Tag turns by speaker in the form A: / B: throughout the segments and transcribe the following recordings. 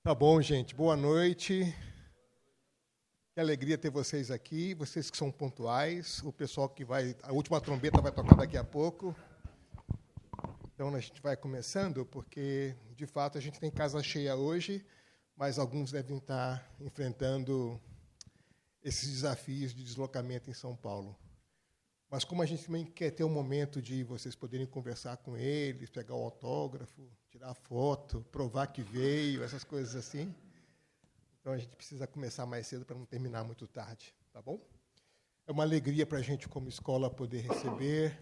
A: Tá bom, gente. Boa noite. Que alegria ter vocês aqui, vocês que são pontuais, o pessoal que vai... A última trombeta vai tocar daqui a pouco. Então, a gente vai começando, porque, de fato, a gente tem casa cheia hoje, mas alguns devem estar enfrentando esses desafios de deslocamento em São Paulo. Mas como a gente também quer ter um momento de vocês poderem conversar com eles, pegar o autógrafo, tirar foto, provar que veio, essas coisas assim, então a gente precisa começar mais cedo para não terminar muito tarde, tá bom? É uma alegria para a gente, como escola, poder receber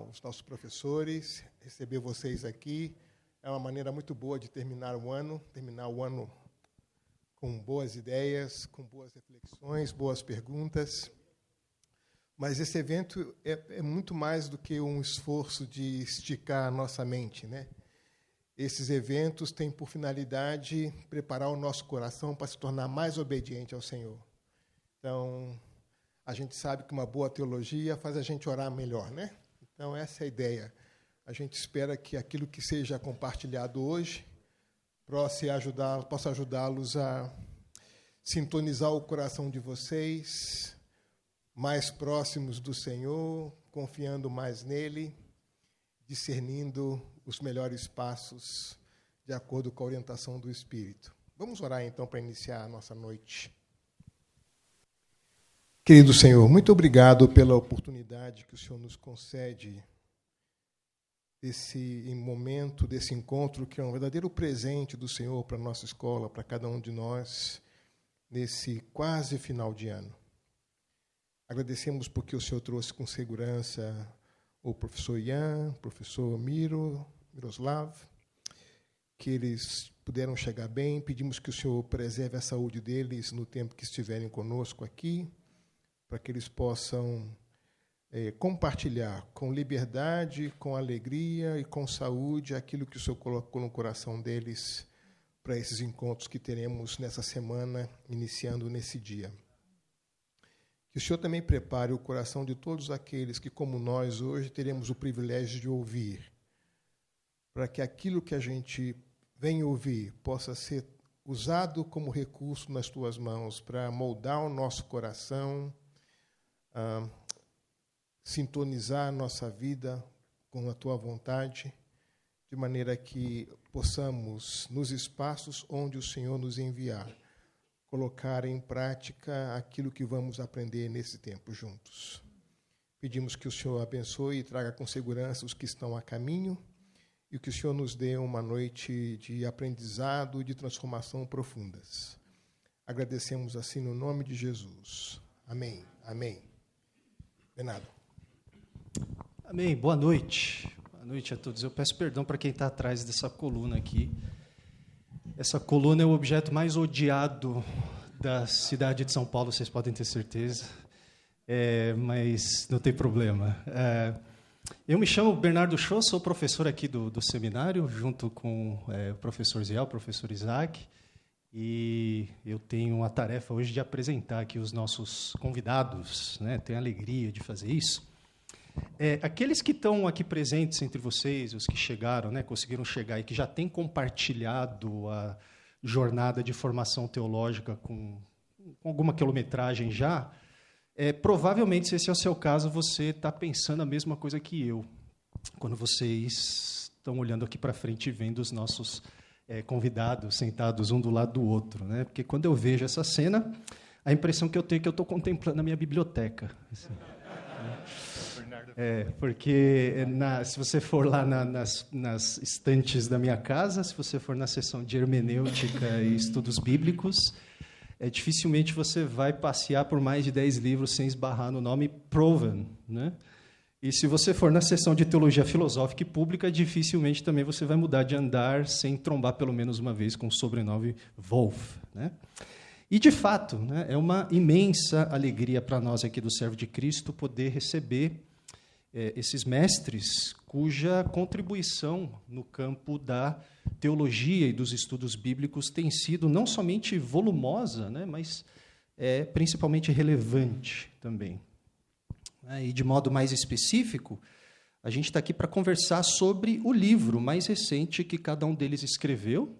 A: os nossos professores, receber vocês aqui. É uma maneira muito boa de terminar o ano com boas ideias, com boas reflexões, boas perguntas. Mas esse evento é muito mais do que um esforço de esticar a nossa mente, né? Esses eventos têm por finalidade preparar o nosso coração para se tornar mais obediente ao Senhor. Então, a gente sabe que uma boa teologia faz a gente orar melhor, né? Então, essa é a ideia. A gente espera que aquilo que seja compartilhado hoje possa ajudá-los a sintonizar o coração de vocês, mais próximos do Senhor, confiando mais nele, discernindo os melhores passos de acordo com a orientação do Espírito. Vamos orar, então, para iniciar a nossa noite. Querido Senhor, muito obrigado pela oportunidade que o Senhor nos concede desse momento, desse encontro, que é um verdadeiro presente do Senhor para a nossa escola, para cada um de nós, nesse quase final de ano. Agradecemos porque o Senhor trouxe com segurança o professor Ian, o professor Miroslav, que eles puderam chegar bem. Pedimos que o Senhor preserve a saúde deles no tempo que estiverem conosco aqui, para que eles possam compartilhar com liberdade, com alegria e com saúde aquilo que o Senhor colocou no coração deles para esses encontros que teremos nessa semana, iniciando nesse dia. Que o Senhor também prepare o coração de todos aqueles que, como nós, hoje teremos o privilégio de ouvir, para que aquilo que a gente vem ouvir possa ser usado como recurso nas Tuas mãos para moldar o nosso coração, sintonizar a nossa vida com a Tua vontade, de maneira que possamos, nos espaços onde o Senhor nos enviar, colocar em prática aquilo que vamos aprender nesse tempo juntos. Pedimos que o Senhor abençoe e traga com segurança os que estão a caminho e que o Senhor nos dê uma noite de aprendizado e de transformação profundas. Agradecemos assim no nome de Jesus. Amém. Amém. Bernardo.
B: Amém. Boa noite. Boa noite a todos. Eu peço perdão para quem está atrás dessa coluna aqui. Essa coluna é o objeto mais odiado da cidade de São Paulo, vocês podem ter certeza, mas não tem problema. Eu me chamo Bernardo Cho, sou professor aqui do seminário, junto com o professor Ziel, o professor Isaac, e eu tenho a tarefa hoje de apresentar aqui os nossos convidados, né? Tenho a alegria de fazer isso. Aqueles que estão aqui presentes entre vocês, os que chegaram, né, conseguiram chegar e que já têm compartilhado a jornada de formação teológica com alguma quilometragem já, provavelmente, se esse é o seu caso, você está pensando a mesma coisa que eu, quando vocês estão olhando aqui para frente e vendo os nossos convidados sentados um do lado do outro, né? Porque quando eu vejo essa cena, a impressão que eu tenho é que eu estou contemplando a minha biblioteca. Assim, porque se você for lá nas estantes da minha casa, se você for na seção de hermenêutica e estudos bíblicos, dificilmente você vai passear por mais de 10 livros sem esbarrar no nome Proven, né? E se você for na seção de teologia filosófica e pública, dificilmente também você vai mudar de andar sem trombar pelo menos uma vez com o sobrenome Wolff, né? E, de fato, né, é uma imensa alegria para nós aqui do Servo de Cristo poder receber esses mestres cuja contribuição no campo da teologia e dos estudos bíblicos tem sido não somente volumosa, né, mas principalmente relevante também. E, de modo mais específico, a gente está aqui para conversar sobre o livro mais recente que cada um deles escreveu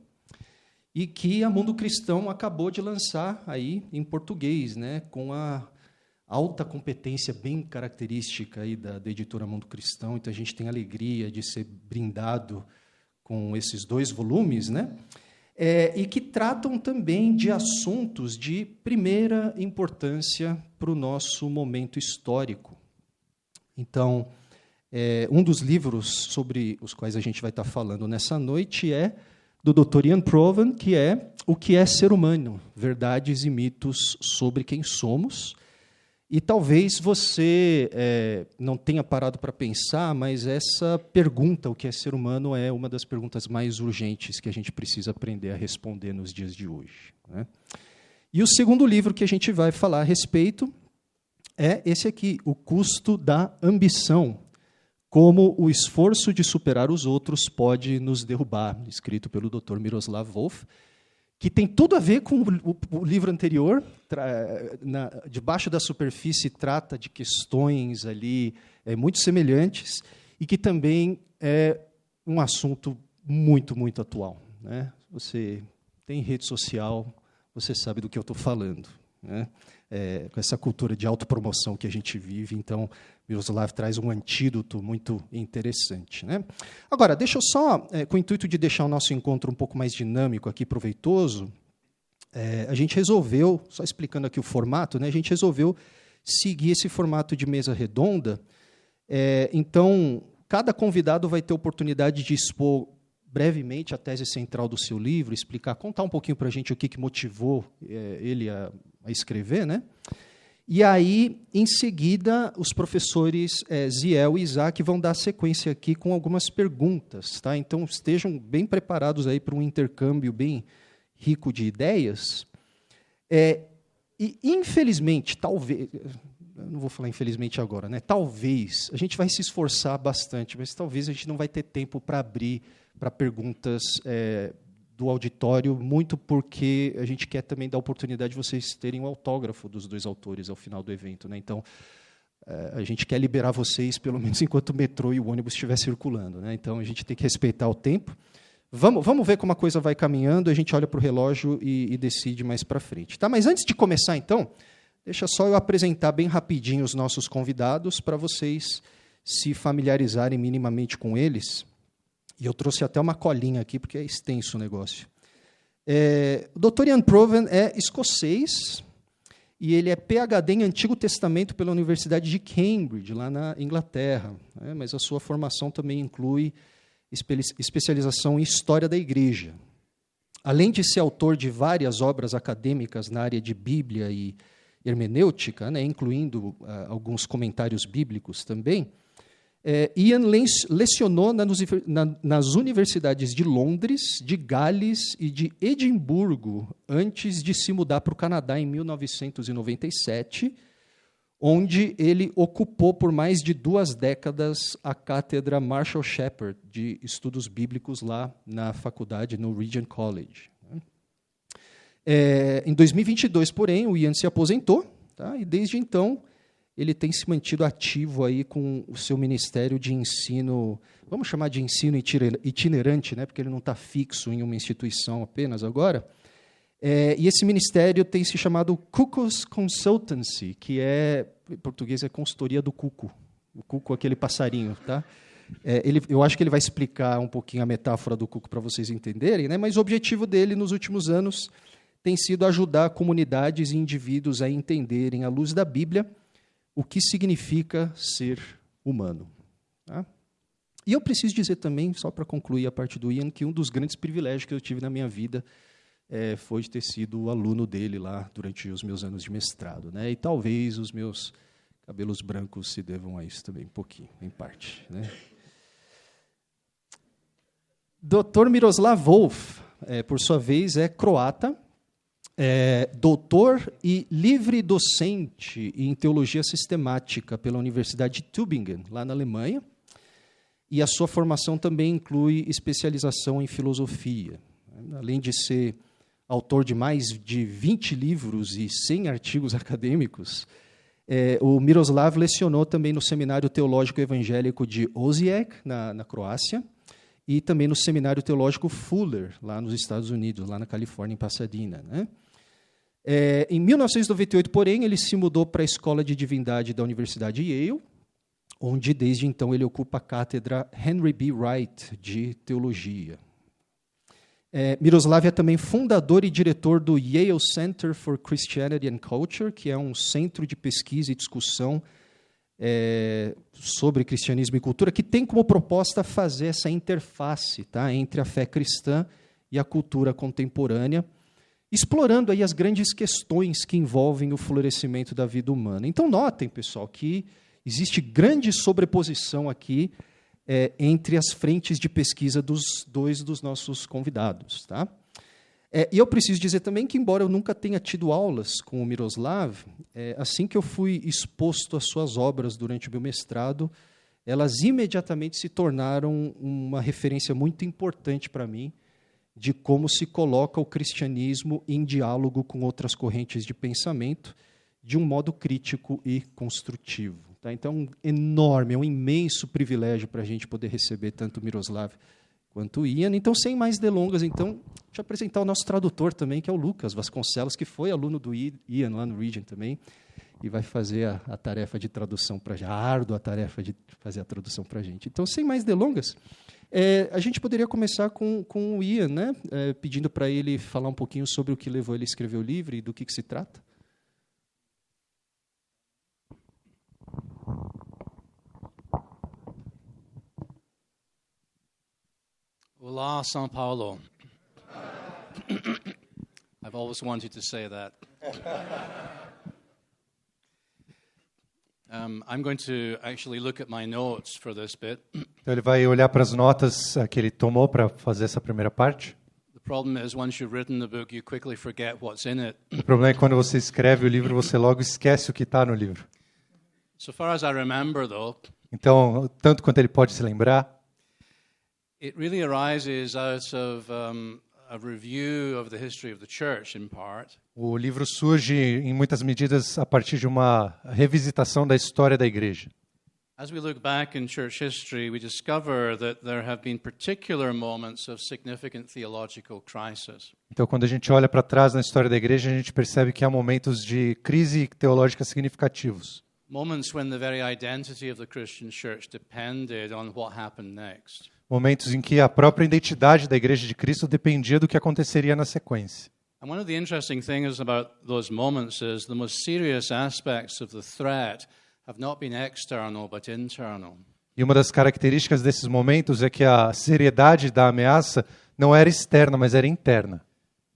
B: e que a Mundo Cristão acabou de lançar aí em português, né, com a alta competência bem característica aí da editora Mundo Cristão. Então, a gente tem a alegria de ser brindado com esses 2 volumes, né? E que tratam também de assuntos de primeira importância para o nosso momento histórico. Então, um dos livros sobre os quais a gente vai estar falando nessa noite é do Dr. Ian Provan, que é O que é Ser Humano? Verdades e Mitos sobre Quem Somos. E talvez você não tenha parado para pensar, mas essa pergunta, o que é ser humano, é uma das perguntas mais urgentes que a gente precisa aprender a responder nos dias de hoje, né? E o segundo livro que a gente vai falar a respeito é esse aqui, O Custo da Ambição, como o esforço de superar os outros pode nos derrubar, escrito pelo Dr. Miroslav Volf, que tem tudo a ver com o livro anterior. Debaixo da superfície trata de questões ali muito semelhantes e que também é um assunto muito, muito atual, né? Você tem rede social, você sabe do que eu estou falando, né? Com essa cultura de autopromoção que a gente vive, então Miroslav traz um antídoto muito interessante, né? Agora, deixa eu só, com o intuito de deixar o nosso encontro um pouco mais dinâmico aqui, proveitoso, a gente resolveu, só explicando aqui o formato, né, a gente resolveu seguir esse formato de mesa redonda. Então, cada convidado vai ter oportunidade de expor brevemente a tese central do seu livro, explicar, contar um pouquinho para a gente o que motivou ele a escrever, né? E aí, em seguida, os professores Ziel e Isaac vão dar sequência aqui com algumas perguntas, tá? Então, estejam bem preparados aí para um intercâmbio bem rico de ideias. E, infelizmente, talvez, eu não vou falar infelizmente agora, né? Talvez, a gente vai se esforçar bastante, mas talvez a gente não vai ter tempo para abrir para perguntas do auditório, muito porque a gente quer também dar a oportunidade de vocês terem o autógrafo dos 2 autores ao final do evento, né? Então, a gente quer liberar vocês, pelo menos enquanto o metrô e o ônibus estiver circulando, né? Então, a gente tem que respeitar o tempo. Vamos ver como a coisa vai caminhando, a gente olha para o relógio e decide mais para frente. Tá? Mas antes de começar, então, deixa só eu apresentar bem rapidinho os nossos convidados para vocês se familiarizarem minimamente com eles. E eu trouxe até uma colinha aqui, porque é extenso o negócio. O Dr. Ian Provan é escocês, e ele é PhD em Antigo Testamento pela Universidade de Cambridge, lá na Inglaterra, né? Mas a sua formação também inclui especialização em História da Igreja. Além de ser autor de várias obras acadêmicas na área de Bíblia e hermenêutica, né, incluindo alguns comentários bíblicos também, Ian lecionou nas universidades de Londres, de Gales e de Edimburgo, antes de se mudar para o Canadá em 1997, onde ele ocupou por mais de 2 décadas a cátedra Marshall Shepard de Estudos Bíblicos lá na faculdade, no Regent College. Em 2022, porém, o Ian se aposentou, tá? E desde então ele tem se mantido ativo aí com o seu ministério de ensino, vamos chamar de ensino itinerante, né? Porque ele não está fixo em uma instituição apenas agora. E esse ministério tem se chamado Cuckoo's Consultancy, que em português é consultoria do cuco. O cuco é aquele passarinho, tá? Eu acho que ele vai explicar um pouquinho a metáfora do cuco para vocês entenderem, né? Mas o objetivo dele nos últimos anos tem sido ajudar comunidades e indivíduos a entenderem, à luz da Bíblia, o que significa ser humano. Tá? E eu preciso dizer também, só para concluir a parte do Ian, que um dos grandes privilégios que eu tive na minha vida foi de ter sido aluno dele lá durante os meus anos de mestrado, né? E talvez os meus cabelos brancos se devam a isso também, um pouquinho, em parte, né? Dr. Miroslav Volf, por sua vez, é croata, doutor e livre docente em teologia sistemática pela Universidade de Tübingen, lá na Alemanha, e a sua formação também inclui especialização em filosofia. Além de ser autor de mais de 20 livros e 100 artigos acadêmicos, o Miroslav lecionou também no Seminário Teológico Evangélico de Osijek, na Croácia, e também no Seminário Teológico Fuller, lá nos Estados Unidos, lá na Califórnia, em Pasadena, né? Em 1998, porém, ele se mudou para a Escola de Divindade da Universidade Yale, onde desde então ele ocupa a cátedra Henry B. Wright de Teologia. Miroslav é também fundador e diretor do Yale Center for Christianity and Culture, que é um centro de pesquisa e discussão sobre cristianismo e cultura, que tem como proposta fazer essa interface, tá, entre a fé cristã e a cultura contemporânea, explorando aí as grandes questões que envolvem o florescimento da vida humana. Então, notem, pessoal, que existe grande sobreposição aqui entre as frentes de pesquisa dos dois dos nossos convidados. Tá? E eu preciso dizer também que, embora eu nunca tenha tido aulas com o Miroslav, assim que eu fui exposto às suas obras durante o meu mestrado, elas imediatamente se tornaram uma referência muito importante para mim de como se coloca o cristianismo em diálogo com outras correntes de pensamento de um modo crítico e construtivo. Tá? Então, é um imenso privilégio para a gente poder receber tanto o Miroslav quanto o Ian. Então, sem mais delongas, deixa eu apresentar o nosso tradutor também, que é o Lucas Vasconcelos, que foi aluno do Ian lá no Regent também, e vai fazer a tarefa de tradução para a gente, a árdua tarefa de fazer a tradução para a gente. Então, sem mais delongas, a gente poderia começar com o Ian, né? Pedindo para ele falar um pouquinho sobre o que levou ele a escrever o livro e do que se trata.
C: Olá, São Paulo. I've always wanted to say that. I'm going to actually look at my notes for this bit.
D: Então ele vai olhar para as notas que ele tomou para fazer essa primeira parte.
C: The problem is once you've written the book, you quickly forget what's in it.
D: O problema é que quando você escreve o livro, você logo esquece o que está no livro.
C: So far as I remember, though,
D: Então, tanto quanto ele pode se lembrar,
C: it really arises out of a review of the history of the church, in part.
D: o livro surge em muitas medidas a partir de uma revisitação da história da igreja.
C: As we look back in church history, we discover that there have been particular moments of significant theological crisis.
D: Então, quando a gente olha para trás na história da igreja, a gente percebe que há momentos de crise teológica significativos.
C: Moments when the very identity of the Christian church depended on what happened next.
D: Momentos em que a própria identidade da igreja de Cristo dependia do que aconteceria na sequência.
C: And one of the interesting things about those moments is the most serious aspects of the threat have not been external but internal.
D: E uma das características desses momentos é que a seriedade da ameaça não era externa, mas era interna.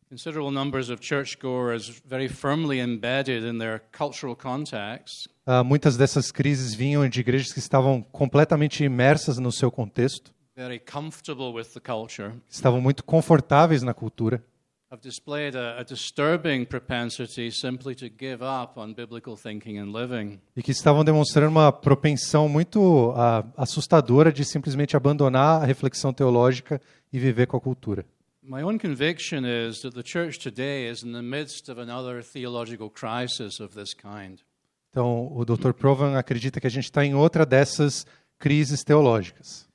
C: Considerable numbers of churchgoers very firmly embedded in their cultural context.
D: Muitas dessas crises vinham de igrejas que estavam completamente imersas no seu contexto,
C: Very comfortable with the culture,
D: estavam muito confortáveis na cultura,
C: have displayed a disturbing propensity simply to give up on biblical thinking and living.
D: e que estavam demonstrando uma propensão muito assustadora de simplesmente abandonar a reflexão teológica e viver com a cultura.
C: My own conviction is that the church today is in the midst of another theological crisis of this kind.
D: Então, o Dr. Provan acredita que a gente está em outra dessas crises teológicas.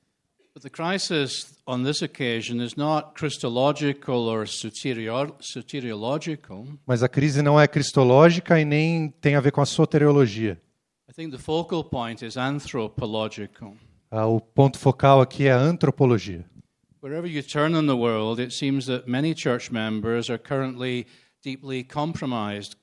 C: But the crisis on this occasion is not Christological or soteriological.
D: Mas a crise não é cristológica e nem tem a ver com a soteriologia.
C: I think the focal point is anthropological.
D: O ponto focal aqui é a antropologia.
C: Wherever you turn in the world, it seems that many church members are currently deeply compromised.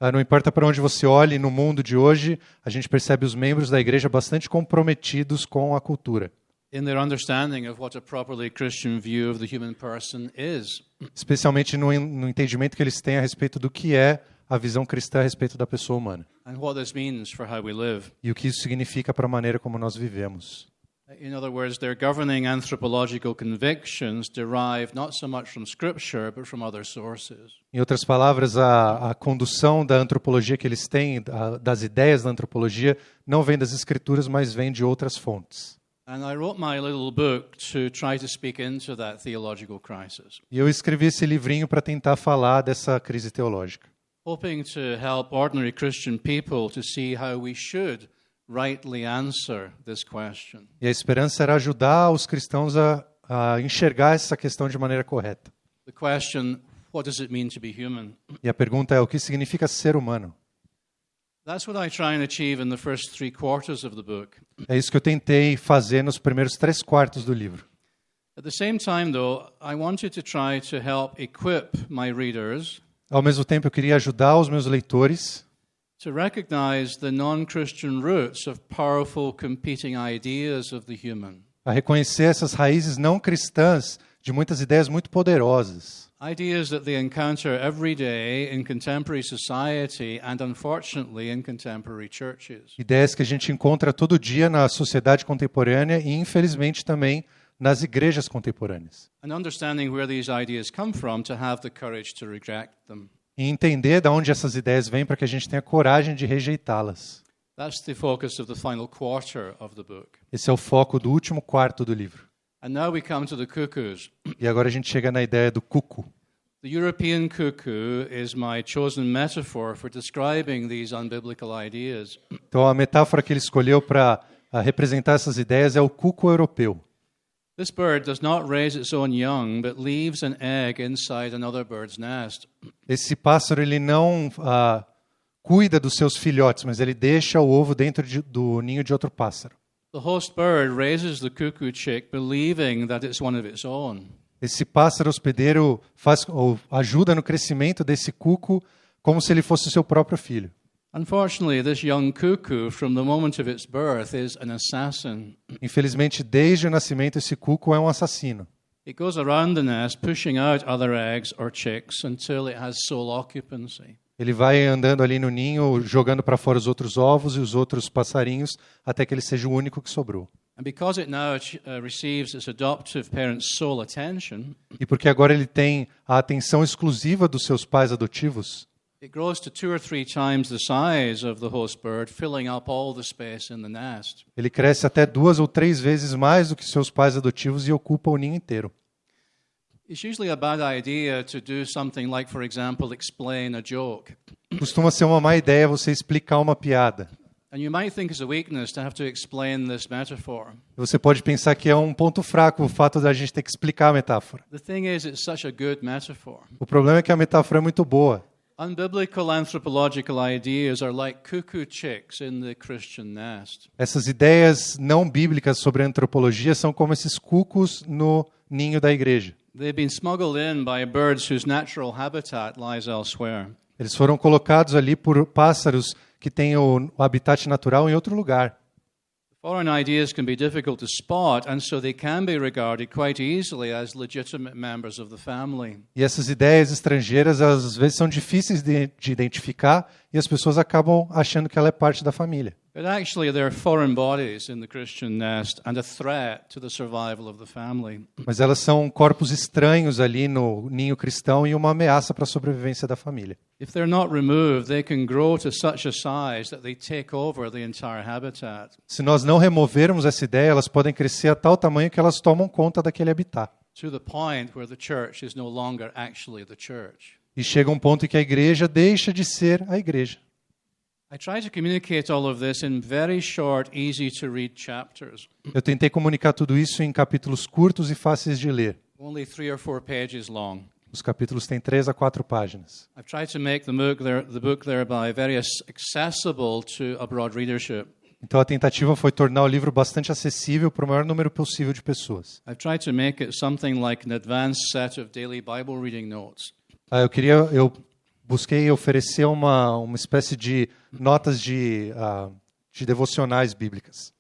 D: Não importa para onde você olhe no mundo de hoje, a gente percebe os membros da igreja bastante comprometidos com a cultura.
C: In their understanding of what a properly Christian view of the human person is.
D: Especialmente no entendimento que eles têm a respeito do que é a visão cristã a respeito da pessoa humana.
C: And what this means for how we live.
D: E o que isso significa para a maneira como nós vivemos.
C: In other words, their governing anthropological convictions derive not so much from Scripture, but from other sources.
D: Em outras palavras, a condução da antropologia que eles têm, das ideias da antropologia, não vem das escrituras, mas vem de outras fontes.
C: And I wrote my little book to try to speak into that theological crisis.
D: E eu escrevi esse livrinho para tentar falar dessa crise teológica,
C: hoping to help ordinary Christian people to see how we should rightly answer this question.
D: E a esperança era ajudar os cristãos a enxergar essa questão de maneira correta.
C: The question, what does it mean to be human?
D: E a pergunta é: o que significa ser humano?
C: That's what I try and achieve in the first 3 quarters of the book.
D: É isso que eu tentei fazer nos primeiros 3/4 do livro.
C: At the same time, though, I wanted to try to help equip my readers
D: Ao mesmo tempo, eu queria ajudar os meus leitores
C: to recognize the non-Christian roots of powerful competing ideas of the human.
D: a reconhecer essas raízes não cristãs de muitas ideias muito poderosas.
C: Ideas that they encounter every day in contemporary society and, unfortunately, in contemporary churches.
D: Ideias que a gente encontra todo dia na sociedade contemporânea e, infelizmente, também nas igrejas contemporâneas.
C: And understanding where these ideas come from to have the courage to reject them.
D: E entender de onde essas ideias vêm para que a gente tenha coragem de rejeitá-las.
C: That's the focus of the final quarter of the book.
D: Esse é o foco do último quarto do livro.
C: And now we come to the cuckoos.
D: E agora a gente chega na ideia do cuco.
C: The European cuckoo is my chosen metaphor for describing these unbiblical ideas.
D: Então a metáfora que ele escolheu para representar essas ideias é o cuco europeu.
C: This bird does not raise its own young, but leaves an egg inside another bird's nest.
D: Esse pássaro ele não cuida dos seus filhotes, mas ele deixa o ovo dentro do ninho de outro pássaro.
C: The host bird raises the cuckoo chick, believing that it's one of its own.
D: Esse pássaro hospedeiro ajuda no crescimento desse cuco como se ele fosse o seu próprio filho.
C: Unfortunately, this young cuckoo, from the moment of its birth, is an assassin.
D: Infelizmente, desde o nascimento, esse cuco é um assassino.
C: It goes around the nest, pushing out other eggs or chicks until it has sole occupancy.
D: Ele vai andando ali no ninho, jogando para fora os outros ovos e os outros passarinhos, até que ele seja o único que sobrou.
C: And because it now receives its adoptive parents' sole attention,
D: E porque agora ele tem a atenção exclusiva dos seus pais adotivos,
C: it grows to 2 or 3 times the size of the host bird, filling up all the space in the nest.
D: ele cresce até 2 ou 3 vezes mais do que seus pais adotivos e ocupa o ninho inteiro.
C: It's usually a bad idea to do something like, for example, explain a joke.
D: Costuma ser uma má ideia você explicar uma piada.
C: And you might think it's a weakness to have to explain this metaphor.
D: Você pode pensar que é um ponto fraco o fato da gente ter que explicar a metáfora.
C: The thing is, it's such a good metaphor.
D: O problema é que a metáfora é muito boa.
C: Unbiblical anthropological ideas are like cuckoo chicks in the Christian nest.
D: Essas ideias não bíblicas sobre a antropologia são como esses cucos no ninho da igreja.
C: They've been smuggled in by birds whose natural habitat lies elsewhere.
D: Eles foram colocados ali por pássaros que têm o habitat natural em outro lugar.
C: Foreign ideas can be difficult to spot, and so they can be regarded quite easily as legitimate members of the family.
D: E essas ideias estrangeiras às vezes são difíceis de identificar e as pessoas acabam achando que ela é parte da família.
C: But actually, they're foreign bodies in the Christian nest and a threat to the survival of the family.
D: Mas elas são corpos estranhos ali no ninho cristão e uma ameaça para a sobrevivência da família.
C: If they're not removed, they can grow to such a size that they take over the entire habitat.
D: Se nós não removermos essa ideia, elas podem crescer a tal tamanho que elas tomam conta daquele habitat.
C: To the point where the church is no longer actually the church.
D: E chega um ponto em que a igreja deixa de ser a igreja.
C: I try to communicate all of this in very short, easy to read chapters.
D: Eu tentei comunicar tudo isso em capítulos curtos e fáceis de ler.
C: Only 3 or 4 pages long.
D: Os capítulos têm 3 a 4 páginas.
C: I've tried to make the book thereby very accessible to a broad readership.
D: Então a tentativa foi tornar o livro bastante acessível para o maior número possível de pessoas.
C: I've tried to make it something like an advanced set of daily Bible reading notes.
D: Eu busquei oferecer uma espécie de notas de devocionais bíblicas.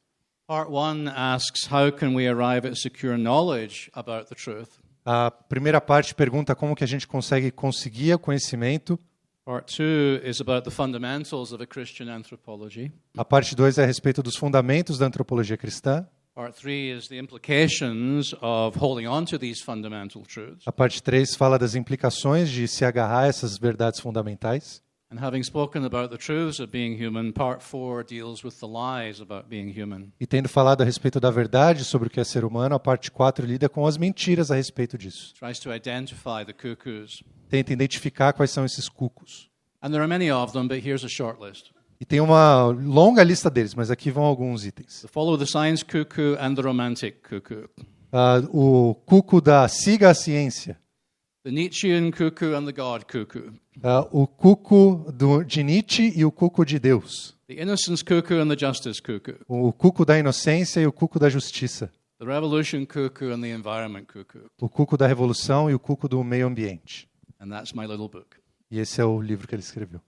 C: Part 1 asks how can we arrive at secure knowledge about the truth.
D: A primeira parte pergunta como que a gente conseguir o conhecimento.
C: Part 2 is about the fundamentals of a Christian anthropology.
D: A parte 2 é a respeito dos fundamentos da antropologia cristã.
C: Part 3 is the implications of holding on to these fundamental truths.
D: A parte 3 fala das implicações de se agarrar a essas verdades fundamentais.
C: And having spoken about the truths of being human, part 4 deals with the lies about being human.
D: E tendo falado a respeito da verdade sobre o que é ser humano, a parte 4 lida com as mentiras a respeito disso.
C: Tries to identify the cuckoos.
D: Tenta identificar quais são esses cucos.
C: And there are many of them, but here's a short list.
D: E tem uma longa lista deles, mas aqui vão alguns itens.
C: The follow the science cuckoo and the romantic cuckoo.
D: O cuco da siga a ciência.
C: The Nietzschean cuckoo and the God cuckoo.
D: O cuco de Nietzsche e o cuco de Deus.
C: The innocence cuckoo and the justice cuckoo.
D: O cuco da inocência e o cuco da justiça.
C: The revolution cuckoo and the environment cuckoo.
D: O cuco da revolução e o cuco do meio ambiente.
C: And that's my little book.
D: E esse é o livro que ele escreveu.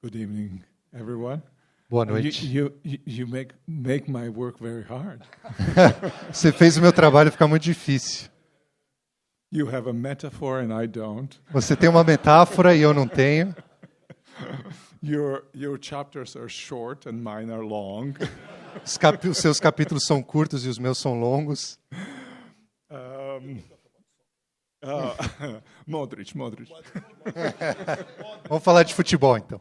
E: Good evening, everyone.
D: Boa noite.
E: You make my work very hard.
D: Você fez o meu trabalho ficar muito difícil.
E: You have a metaphor and I don't.
D: Você tem uma metáfora e eu não tenho.
E: Your chapters are short and mine are long.
D: Os seus capítulos são curtos e os meus são longos.
E: Modric.
D: Vamos falar de futebol, então.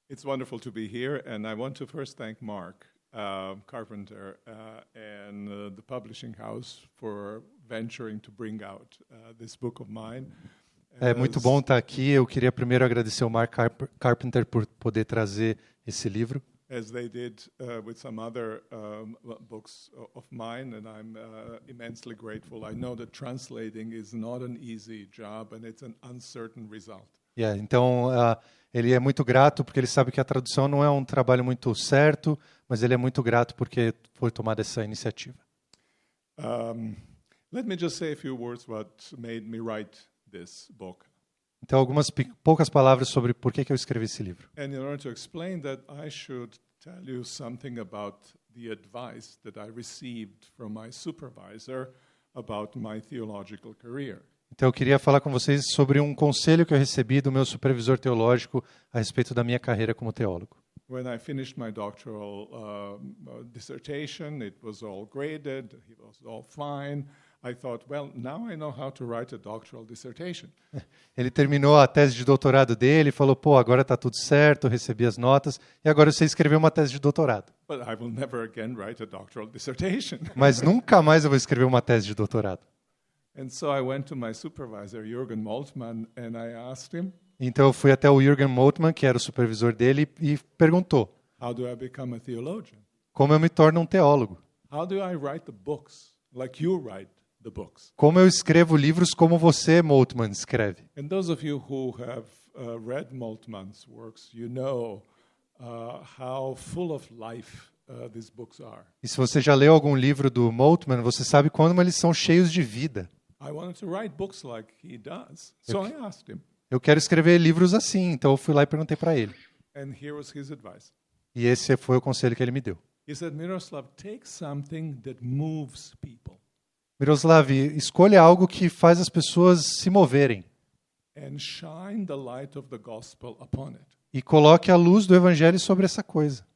E: It's wonderful to be here, and I want to first thank Mark Carpenter and the publishing house for venturing to bring out this book of mine.
D: É muito bom estar aqui. Eu queria primeiro agradecer ao Mark Carpenter por poder trazer esse livro.
E: As they did with some other books of mine, and I'm immensely grateful. I know that translating is not an easy job, and it's an uncertain result.
D: Então, ele é muito grato porque ele sabe que a tradução não é um trabalho muito certo, mas ele é muito grato porque foi tomada essa iniciativa.
E: Let me just say a few words what made me write this book.
D: Então, algumas poucas palavras sobre por que eu escrevi esse livro.
E: And in order to explain that, I should tell you something about the advice that I received from my supervisor about my theological career.
D: Então, eu queria falar com vocês sobre um conselho que eu recebi do meu supervisor teológico a respeito da minha carreira como teólogo.
E: When I finished my doctoral dissertation, it was all graded, it was all fine. I thought, well, now I know how to write a doctoral dissertation.
D: Ele terminou a tese de doutorado dele e falou, agora está tudo certo, recebi as notas, e agora eu sei escrever uma tese de doutorado.
E: But I will never again write a doctoral dissertation.
D: Mas nunca mais eu vou escrever uma tese de doutorado.
E: And so I went to my supervisor, Jürgen Moltmann, and I asked him,
D: então eu fui até o Jürgen Moltmann, que era o supervisor dele, e perguntou,
E: how do I become a theologian?
D: Como eu me torno um teólogo?
E: How do I write the books like you write the books?
D: Como eu escrevo livros como você, Moltmann, escreve?
E: And those of you who have read Moltmann's works, you know how full of life these books are.
D: E se você já leu algum livro do Moltmann, você sabe como eles são cheios de vida.
E: I wanted to write books like he does, so I asked him.
D: Eu quero escrever livros assim, então eu fui lá e perguntei para ele.
E: And here was his advice.
D: E esse foi o conselho que ele me deu.
E: He said, Miroslav, take something that moves people.
D: Miroslav, escolha algo que faz as pessoas se moverem.
E: And shine the light of the gospel upon it.
D: E coloque a luz do evangelho sobre essa coisa.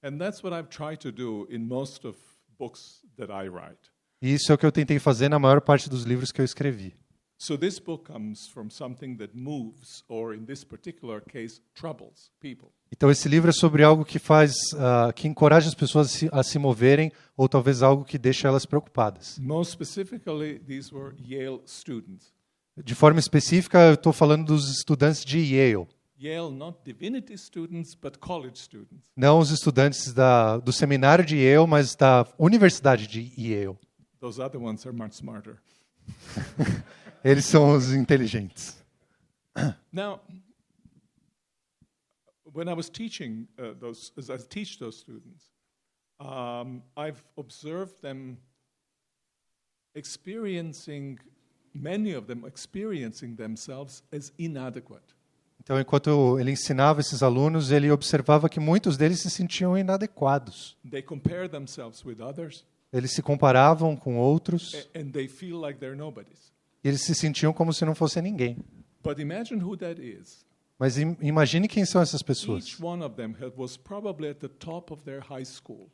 E: And that's what I've tried to do in most of books that I write.
D: E isso é o que eu tentei fazer na maior parte dos livros que eu escrevi.
E: So this book comes from something that moves, or in this particular case, troubles people.
D: Então esse livro é sobre algo que faz, que encoraja as pessoas a se moverem, ou talvez algo que deixa elas preocupadas.
E: Most specifically, these were Yale students.
D: De forma específica, eu estou falando dos estudantes de Yale.
E: Yale, not divinity students, but college students.
D: Não os estudantes do seminário de Yale, mas da Universidade de Yale.
E: Those other ones are much smarter.
D: Eles são os inteligentes.
E: Now, when I was teaching as I teach those students, I've observed them many of them experiencing themselves as inadequate.
D: Então, enquanto ele ensinava esses alunos, ele observava que muitos deles se sentiam inadequados.
E: They compare themselves with others.
D: Eles se comparavam com outros.
E: And they feel like they're nobodies.
D: E eles se sentiam como se não fossem ninguém.
E: But imagine who that is.
D: Mas imagine quem são essas pessoas.
E: Each one of them was probably at the top of their high school.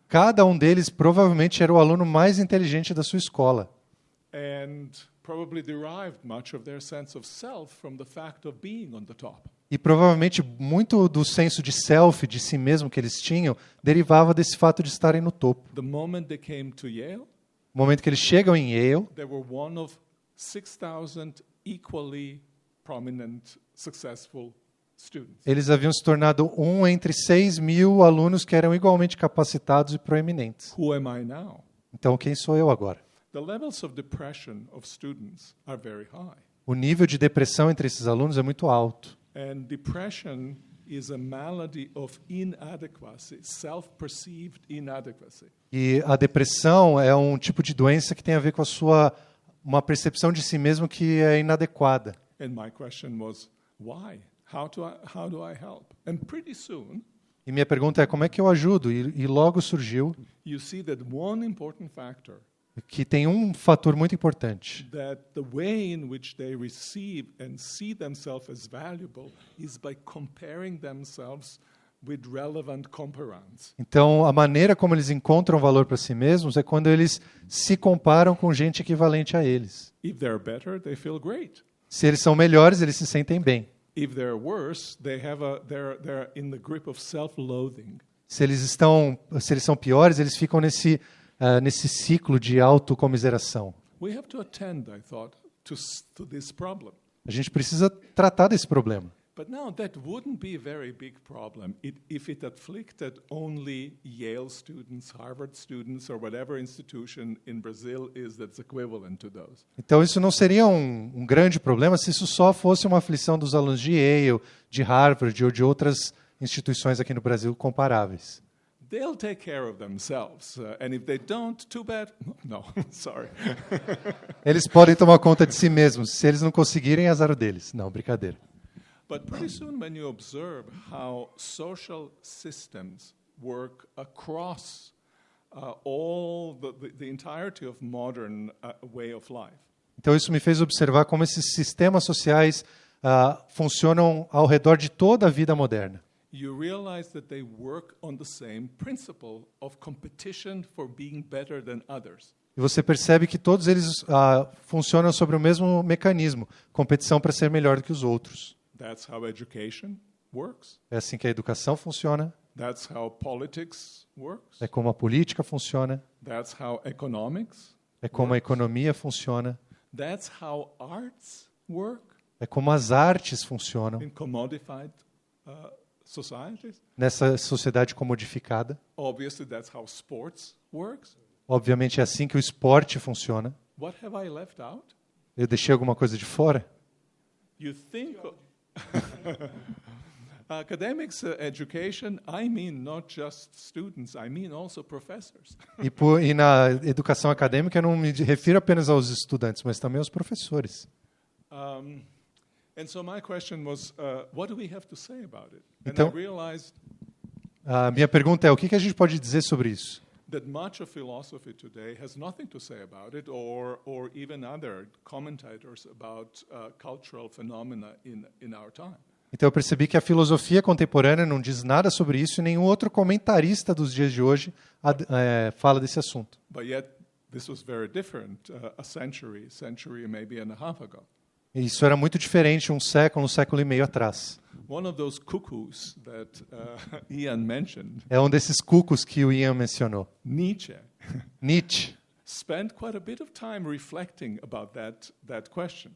D: Cada um deles provavelmente era o aluno mais inteligente da sua escola.
E: And probably derived much of their sense of self from the fact of being on the top.
D: E provavelmente muito do senso de self, de si mesmo que eles tinham, derivava desse fato de estarem no topo.
E: The moment they came to Yale,
D: No momento que eles chegam em Yale,
E: they were one of 6,000 equally prominent, successful students.
D: eles haviam se tornado um entre 6.000 alunos que eram igualmente capacitados e proeminentes.
E: Who am I now?
D: Então, quem sou eu agora?
E: The levels of depression of students are very high.
D: O nível de depressão entre esses alunos é muito alto.
E: And depression is a malady of inadequacy, self-perceived inadequacy.
D: E a depressão é um tipo de doença que tem a ver com uma percepção de si mesmo que é inadequada.
E: And my question was, why? How do I help? And pretty soon,
D: E minha pergunta é, como é que eu ajudo? E logo surgiu
E: you see that one important factor,
D: que tem um fator muito importante,
E: that the way in which they receive and see themselves as valuable is by comparing themselves with relevant comparands.
D: Então, a maneira como eles encontram valor para si mesmos é quando eles se comparam com gente equivalente a eles.
E: If they're better, they feel great.
D: Se eles são melhores, eles se sentem bem.
E: If they're worse, they're in the grip of self-loathing.
D: Se eles são piores, eles ficam nesse ciclo de autocomiseração.
E: We have to attend, I thought, to this problem.
D: A gente precisa tratar desse problema.
E: But now that wouldn't be a very big problem if it afflicted only Yale students, Harvard students, or whatever institution in Brazil is that's equivalent to those.
D: Então, isso não seria um grande problema se isso só fosse uma aflição dos alunos de Yale, de Harvard ou de outras instituições aqui no Brasil comparáveis.
E: They'll take care of themselves, and if they don't, too bad. No, sorry.
D: Eles podem tomar conta de si mesmos. Se eles não conseguirem, é azar deles. Não, brincadeira.
E: But pretty soon, when you observe how social systems work across all the entirety of modern way of life,
D: Então, isso me fez observar como esses sistemas sociais funcionam ao redor de toda a vida moderna.
E: you realize that they work on the same principle of competition for being better than others.
D: E você percebe que todos eles funcionam sobre o mesmo mecanismo, competição para ser melhor do que os outros.
E: That's how education works.
D: É assim que a educação funciona,
E: That's how politics works.
D: é como a política funciona,
E: That's how economics.
D: é como a economia funciona,
E: That's how arts work
D: é como as artes funcionam
E: in commodified societies.
D: nessa sociedade comodificada.
E: Obviously, that's how sports works.
D: Obviamente é assim que o esporte funciona.
E: What have I left out?
D: Eu deixei alguma coisa de fora?
E: You think academics education, I mean not just students, I mean also professors.
D: E na educação acadêmica eu não me refiro apenas aos estudantes, mas também aos professores.
E: And so my question was, what do we have to say about it? And
D: Então,
E: I realized
D: a minha pergunta é, o que a gente pode dizer sobre isso?
E: that much of philosophy today has nothing to say about it, or even other commentators about cultural phenomena in our time.
D: Então eu percebi que a filosofia contemporânea não diz nada sobre isso e nenhum outro comentarista dos dias de hoje fala desse assunto.
E: But yet, this was very different a century maybe and a half ago.
D: E isso era muito diferente um século e meio atrás.
E: One of those cuckoos that Ian mentioned,
D: É um desses cucos que o Ian mencionou.
E: Nietzsche,
D: Nietzsche
E: spent quite a bit of time reflecting about that question.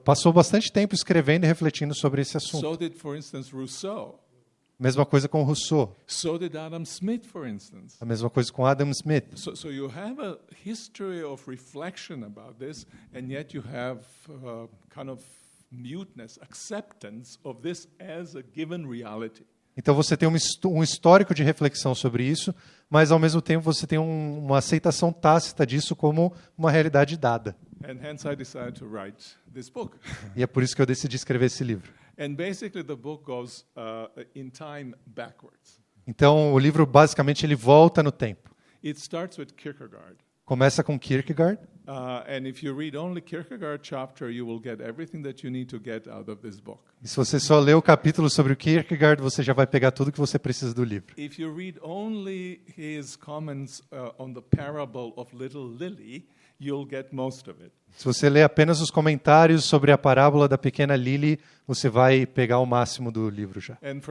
D: passou bastante tempo escrevendo e refletindo sobre esse assunto.
E: So did, for instance, Rousseau.
D: Mesma coisa com Rousseau.
E: So did Adam Smith, for instance.
D: A mesma coisa com Adam Smith.
E: So you have a history of reflection about this, and yet you have kind of muteness, acceptance of this as a given reality.
D: Então você tem um histórico de reflexão sobre isso, mas ao mesmo tempo você tem uma aceitação tácita disso como uma realidade dada.
E: And hence I decided to write this book.
D: E é por isso que eu decidi escrever esse livro.
E: And basically the book goes in time backwards.
D: Então o livro basicamente ele volta no tempo.
E: It starts with Kierkegaard.
D: Começa com Kierkegaard.
E: And if you read only Kierkegaard chapter, you will get everything that you need to get out of this book.
D: E se você só ler o capítulo sobre o Kierkegaard, você já vai pegar tudo que você precisa do livro.
E: If you read only his comments on the parable of little Lily, you'll get most of it.
D: Se você ler apenas os comentários sobre a parábola da pequena Lily, você vai pegar o máximo do livro já.
E: And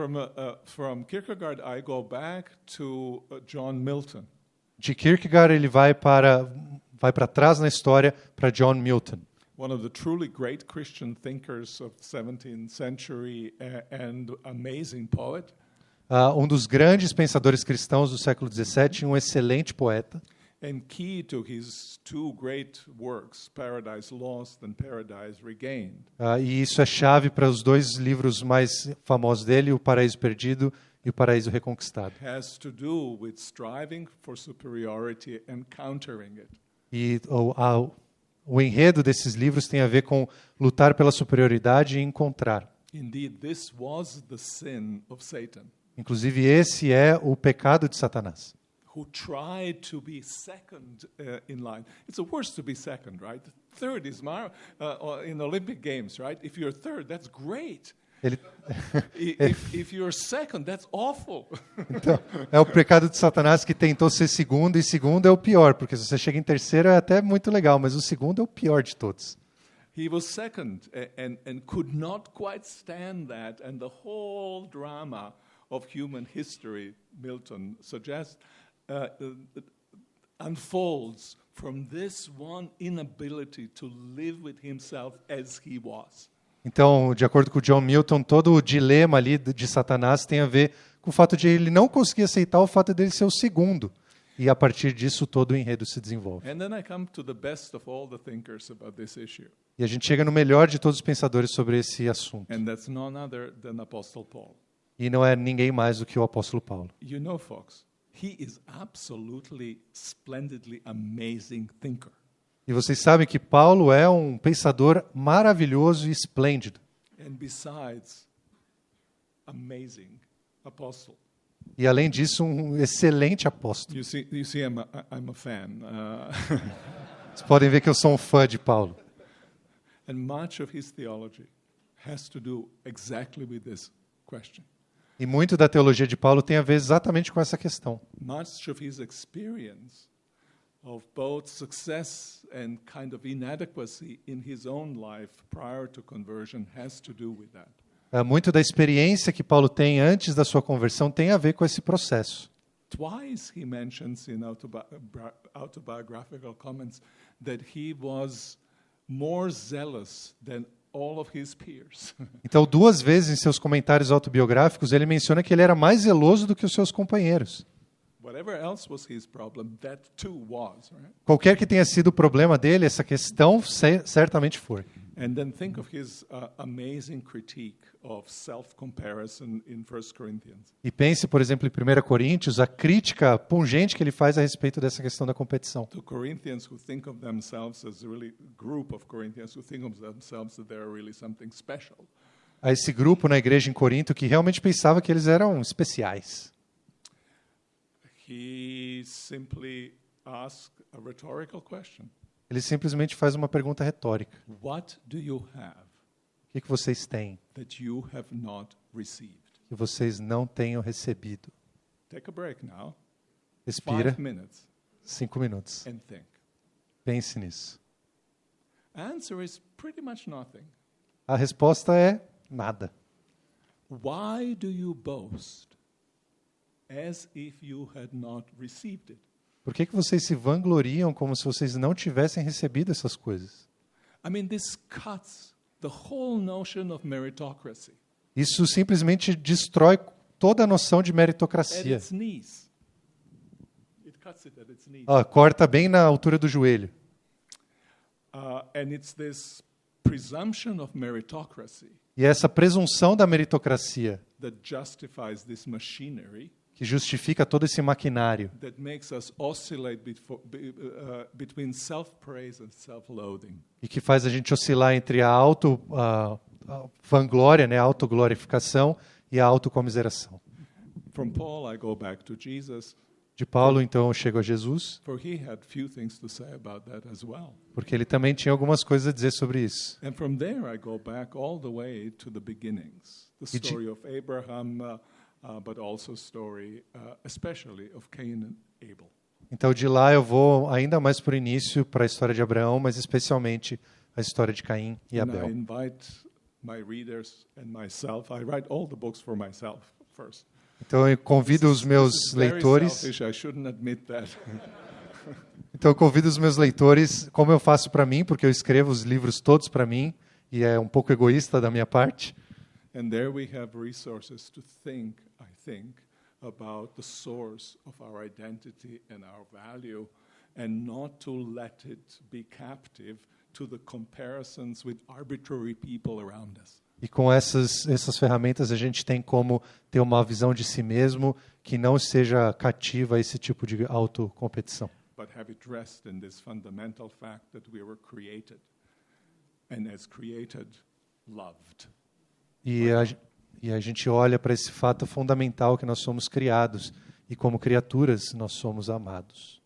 E: from Kierkegaard, I go back to John Milton.
D: De Kierkegaard, ele vai para trás na história para John Milton.
E: One of the truly great Christian thinkers of the 17th century and amazing poet.
D: Um dos grandes pensadores cristãos do século XVII, um excelente poeta.
E: And key to his two great works, Paradise Lost and Paradise Regained.
D: E isso é chave para os dois livros mais famosos dele, O Paraíso Perdido e O Paraíso Reconquistado.
E: Has to do with striving for superiority and countering it.
D: E o enredo desses livros tem a ver com lutar pela superioridade e encontrar.
E: Indeed, this was the sin of Satan,
D: Inclusive, esse é o pecado de Satanás.
E: who tried to be second in line. It's the worst to be second, right? Third is in Olympic Games, right? If you're third, that's great.
D: Ele,
E: If you're second, that's awful.
D: então, é o pecado de Satanás que tentou ser segundo, e segundo é o pior, porque se você chega em terceiro é até muito legal, mas o segundo é o pior de todos.
E: He was second and could not quite stand that, and the whole drama of human history, Milton suggests, unfolds from this one inability to live with himself as he was.
D: Então, de acordo com John Milton, todo o dilema ali de Satanás tem a ver com o fato de ele não conseguir aceitar o fato dele ser o segundo. E a partir disso todo o enredo se desenvolve.
E: And then I come to the best of all the thinkers about this issue.
D: E a gente chega no melhor de todos os pensadores sobre esse assunto.
E: And that's none other than Apostle Paul.
D: E não é ninguém mais do que o apóstolo Paulo.
E: You know, folks, he is absolutely, splendidly amazing thinker.
D: E vocês sabem que Paulo é um pensador maravilhoso e esplêndido.
E: And besides, amazing apostle.
D: E além disso, um excelente apóstolo.
E: You see I'm a fan.
D: Vocês podem ver que eu sou um fã de Paulo.
E: And much of his theology has to do exactly with this question.
D: E muito da teologia de Paulo tem a ver exatamente com essa questão.
E: Much of his experience of both success and kind of inadequacy in his own life prior to conversion has to do with that.
D: Muito da experiência que Paulo tem antes da sua conversão tem a ver com esse processo.
E: Twice he mentions in autobiographical comments that he was more zealous than all of his peers.
D: Então, 2 vezes em seus comentários autobiográficos, ele menciona que ele era mais zeloso do que os seus companheiros.
E: Whatever else was his problem, that too was, right?
D: Qualquer que tenha sido o problema dele, essa questão certamente foi.
E: And then think of his amazing critique of self-comparison in 1 Corinthians.
D: E pense, por exemplo, em 1 Coríntios, a crítica pungente que ele faz a respeito dessa questão da competição.
E: To Corinthians who think of themselves as really group of Corinthians who think of themselves that they're really something special.
D: A esse grupo na igreja em Corinto que realmente pensava que eles eram especiais.
E: He simply asked a rhetorical question.
D: Ele simplesmente faz uma pergunta retórica.
E: What do you have
D: O que vocês têm
E: that you have not received?
D: que vocês não tenham recebido?
E: Take a break now.
D: Respira,
E: 5 minutes
D: 5 minutos.
E: and think.
D: Pense nisso.
E: Answer is pretty much nothing.
D: A resposta é nada.
E: Why do you boast as if you had not received it?
D: Por que vocês se vangloriam como se vocês não tivessem recebido essas coisas?
E: I mean, this cuts the whole notion of meritocracy
D: Isso simplesmente destrói toda a noção de
E: at
D: meritocracia.
E: its knees. It cuts it at its knees.
D: Corta bem na altura do joelho.
E: And it's this presumption of meritocracy
D: E é essa presunção da meritocracia
E: that justifies this machinery
D: que justifica todo esse maquinário
E: that makes us oscillate between self-praise and self-loathing.
D: e que faz a gente oscilar entre a vanglória, né, a autoglorificação e a autocomiseração.
E: From Paul, I go back to Jesus.
D: de Paulo, então, eu chego a Jesus,
E: for he had few things to say about that as well.
D: porque ele também tinha algumas coisas a dizer sobre isso.
E: And from there I go back all the way to the beginnings, the
D: E de-
E: story of Abraham, but also story especially of Cain and Abel.
D: Então, de lá eu vou ainda mais para o início, para a história de Abraão, mas especialmente a história de Caim e
E: And I
D: Abel.
E: invite my readers and myself, I write all the books for myself first.
D: Então, eu convido os
E: This
D: meus
E: is very
D: leitores.
E: selfish, I shouldn't admit that.
D: Então, eu convido os meus leitores, como eu faço para mim, porque eu escrevo os livros todos para mim, e é um pouco egoísta da minha parte.
E: And there we have resources to think, I think, about the source of our identity and our value, and not to let it be captive to the comparisons with arbitrary people around us.
D: E com essas ferramentas a gente tem como ter uma visão de si mesmo que não seja cativa a esse tipo de autocompetição.
E: But have it rest in this fundamental fact that we were created, and as created, loved.
D: E a gente olha para esse fato fundamental que nós somos criados e como criaturas nós somos amados.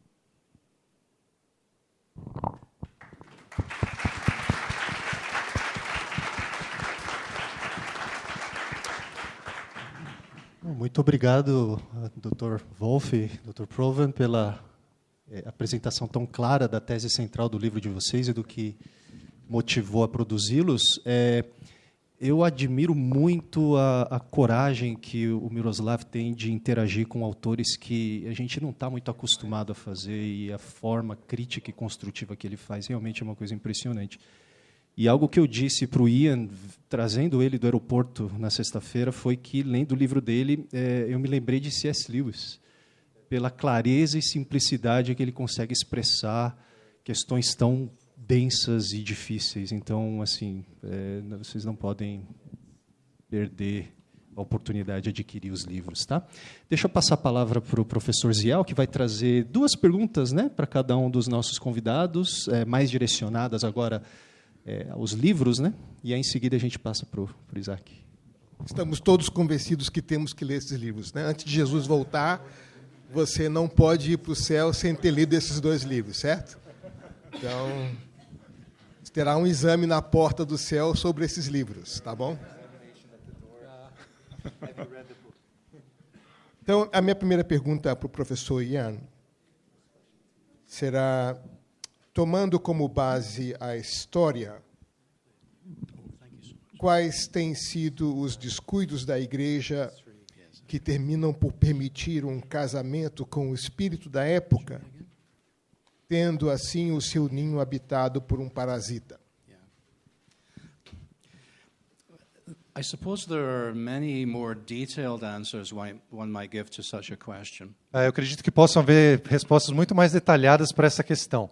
B: Muito obrigado, Dr. Wolff, Dr. Provan, pela apresentação tão clara da tese central do livro de vocês e do que motivou a produzi-los. Eu admiro muito a coragem que o Miroslav tem de interagir com autores que a gente não está muito acostumado a fazer, e a forma crítica e construtiva que ele faz realmente é uma coisa impressionante. E algo que eu disse para o Ian, trazendo ele do aeroporto na sexta-feira, foi que, lendo o livro dele, eu me lembrei de C.S. Lewis, pela clareza e simplicidade que ele consegue expressar questões tão densas e difíceis. Então, assim, vocês não podem perder a oportunidade de adquirir os livros, tá? Deixa eu passar a palavra para o professor Ziel, que vai trazer 2 perguntas, né, para cada um dos nossos convidados, mais direcionadas agora aos livros, né? E aí, em seguida, a gente passa para o Isaac.
A: Estamos todos convencidos que temos que ler esses livros, né? Antes de Jesus voltar, você não pode ir para o céu sem ter lido esses 2 livros, certo? Então, terá um exame na porta do céu sobre esses livros, tá bom? Então, a minha primeira pergunta para o professor Ian será, tomando como base a história, quais têm sido os descuidos da igreja que terminam por permitir um casamento com o espírito da época, tendo assim o seu ninho habitado por um parasita?
C: I suppose there are many more detailed answers one might give to such a question.
D: Eu acredito que possam haver respostas muito mais detalhadas para essa questão.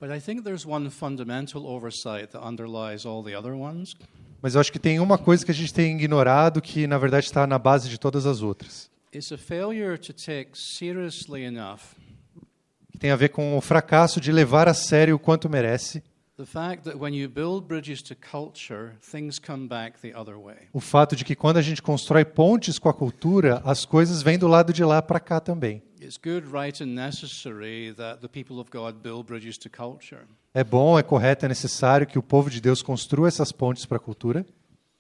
C: But I think there's one fundamental oversight that underlies all the other ones.
D: Mas eu acho que tem uma coisa que a gente tem ignorado que, na verdade, está na base de todas as outras.
C: It's a failure to take seriously enough
D: Que tem a ver com o fracasso de levar a sério o quanto merece
C: the fact that when you build bridges to culture, things come back the other way.
D: o fato de que quando a gente constrói pontes com a cultura, as coisas vêm do lado de lá para cá também.
C: It's good, right, and necessary that the people of God build bridges to culture.
D: É bom, é correto, é necessário que o povo de Deus construa essas pontes para a cultura.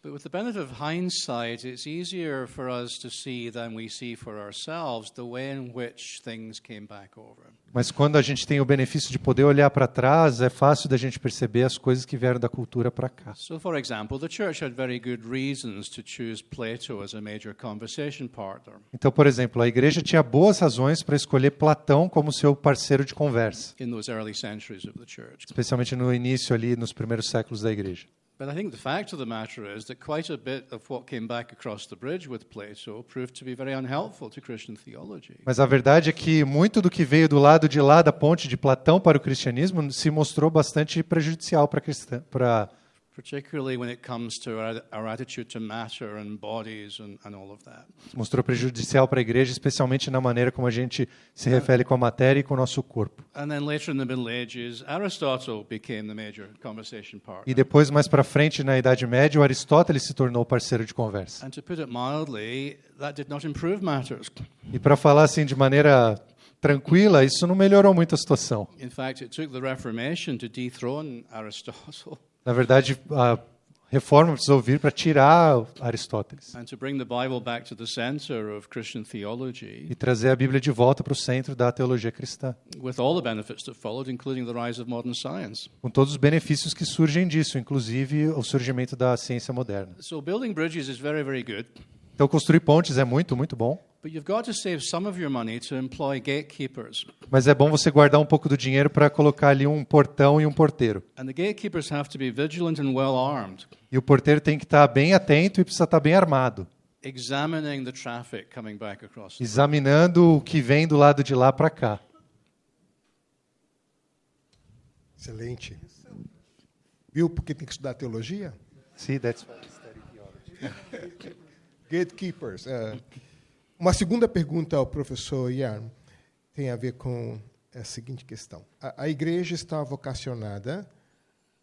C: But with the benefit of hindsight, it's easier for us to see than we see for ourselves the way in which things came back over.
D: Mas quando a gente tem o benefício de poder olhar para trás, é fácil da gente perceber as coisas que vieram da cultura para cá.
C: So, for example, the church had very good reasons to choose Plato as a major conversation partner.
D: Então, por exemplo, a igreja tinha boas razões para escolher Platão como seu parceiro de conversa,
C: In those early centuries of the church.
D: especialmente no início ali, nos primeiros séculos da igreja.
C: But I think the fact of the matter is that quite a bit of what came back across the bridge with Plato proved to be very unhelpful to Christian theology.
D: Mas a verdade é que muito do que veio do lado de lá da ponte de Platão para o cristianismo se mostrou bastante prejudicial para
C: particularly when it comes to our attitude to matter and bodies and all of that.
D: Mostrou prejudicial para a igreja, especialmente na maneira como a gente se refere com a matéria e com o nosso corpo.
C: And then later in the Middle Ages, Aristotle became the major conversation partner.
D: E depois, mais para frente, na Idade Média, o Aristóteles se tornou o parceiro de conversa.
C: And to put it mildly, that did not improve matters.
D: E para falar assim de maneira tranquila, isso não melhorou muito a situação.
C: In fact, it took the Reformation to dethrone Aristotle
D: Na verdade, a reforma precisou vir para tirar Aristóteles
C: and to bring the Bible back to the center of Christian theology,
D: e trazer a Bíblia de volta para o centro da teologia cristã,
C: with all the benefits that followed, including the rise of modern science.
D: com todos os benefícios que surgem disso, inclusive o surgimento da ciência moderna.
C: So building bridges is very, very good,
D: Então, construir pontes é muito, muito bom,
C: but you've got to save some of your money to employ gatekeepers.
D: mas é bom você guardar um pouco do dinheiro para colocar ali um portão e um porteiro.
C: And the gatekeepers have to be vigilant and well armed,
D: E o porteiro tem que estar bem atento e precisa estar bem armado,
C: examining the traffic coming back across the
D: examinando o que vem do lado de lá para cá.
A: Excelente. Viu por que tem que estudar teologia?
D: See, that's
A: Gatekeepers. Uma segunda pergunta ao professor Yarn tem a ver com a seguinte questão. A igreja está vocacionada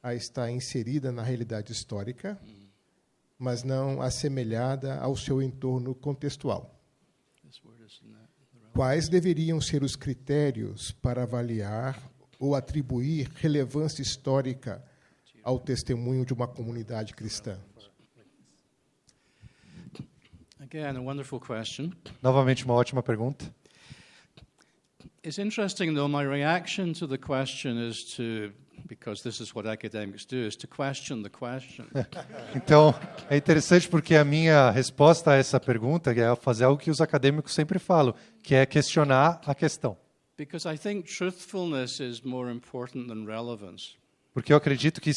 A: a estar inserida na realidade histórica, mas não assemelhada ao seu entorno contextual. Quais deveriam ser os critérios para avaliar ou atribuir relevância histórica ao testemunho de uma comunidade cristã?
C: Again, a wonderful question.
D: Novamente uma ótima pergunta.
C: It's interesting, though, my reaction to the question is because this is what academics do, is to question the question.
D: Então, é interessante porque a minha resposta a essa pergunta é fazer algo que os acadêmicos sempre falam, que é questionar a questão.
C: Because I think truthfulness is more important than relevance.
D: Porque eu acredito que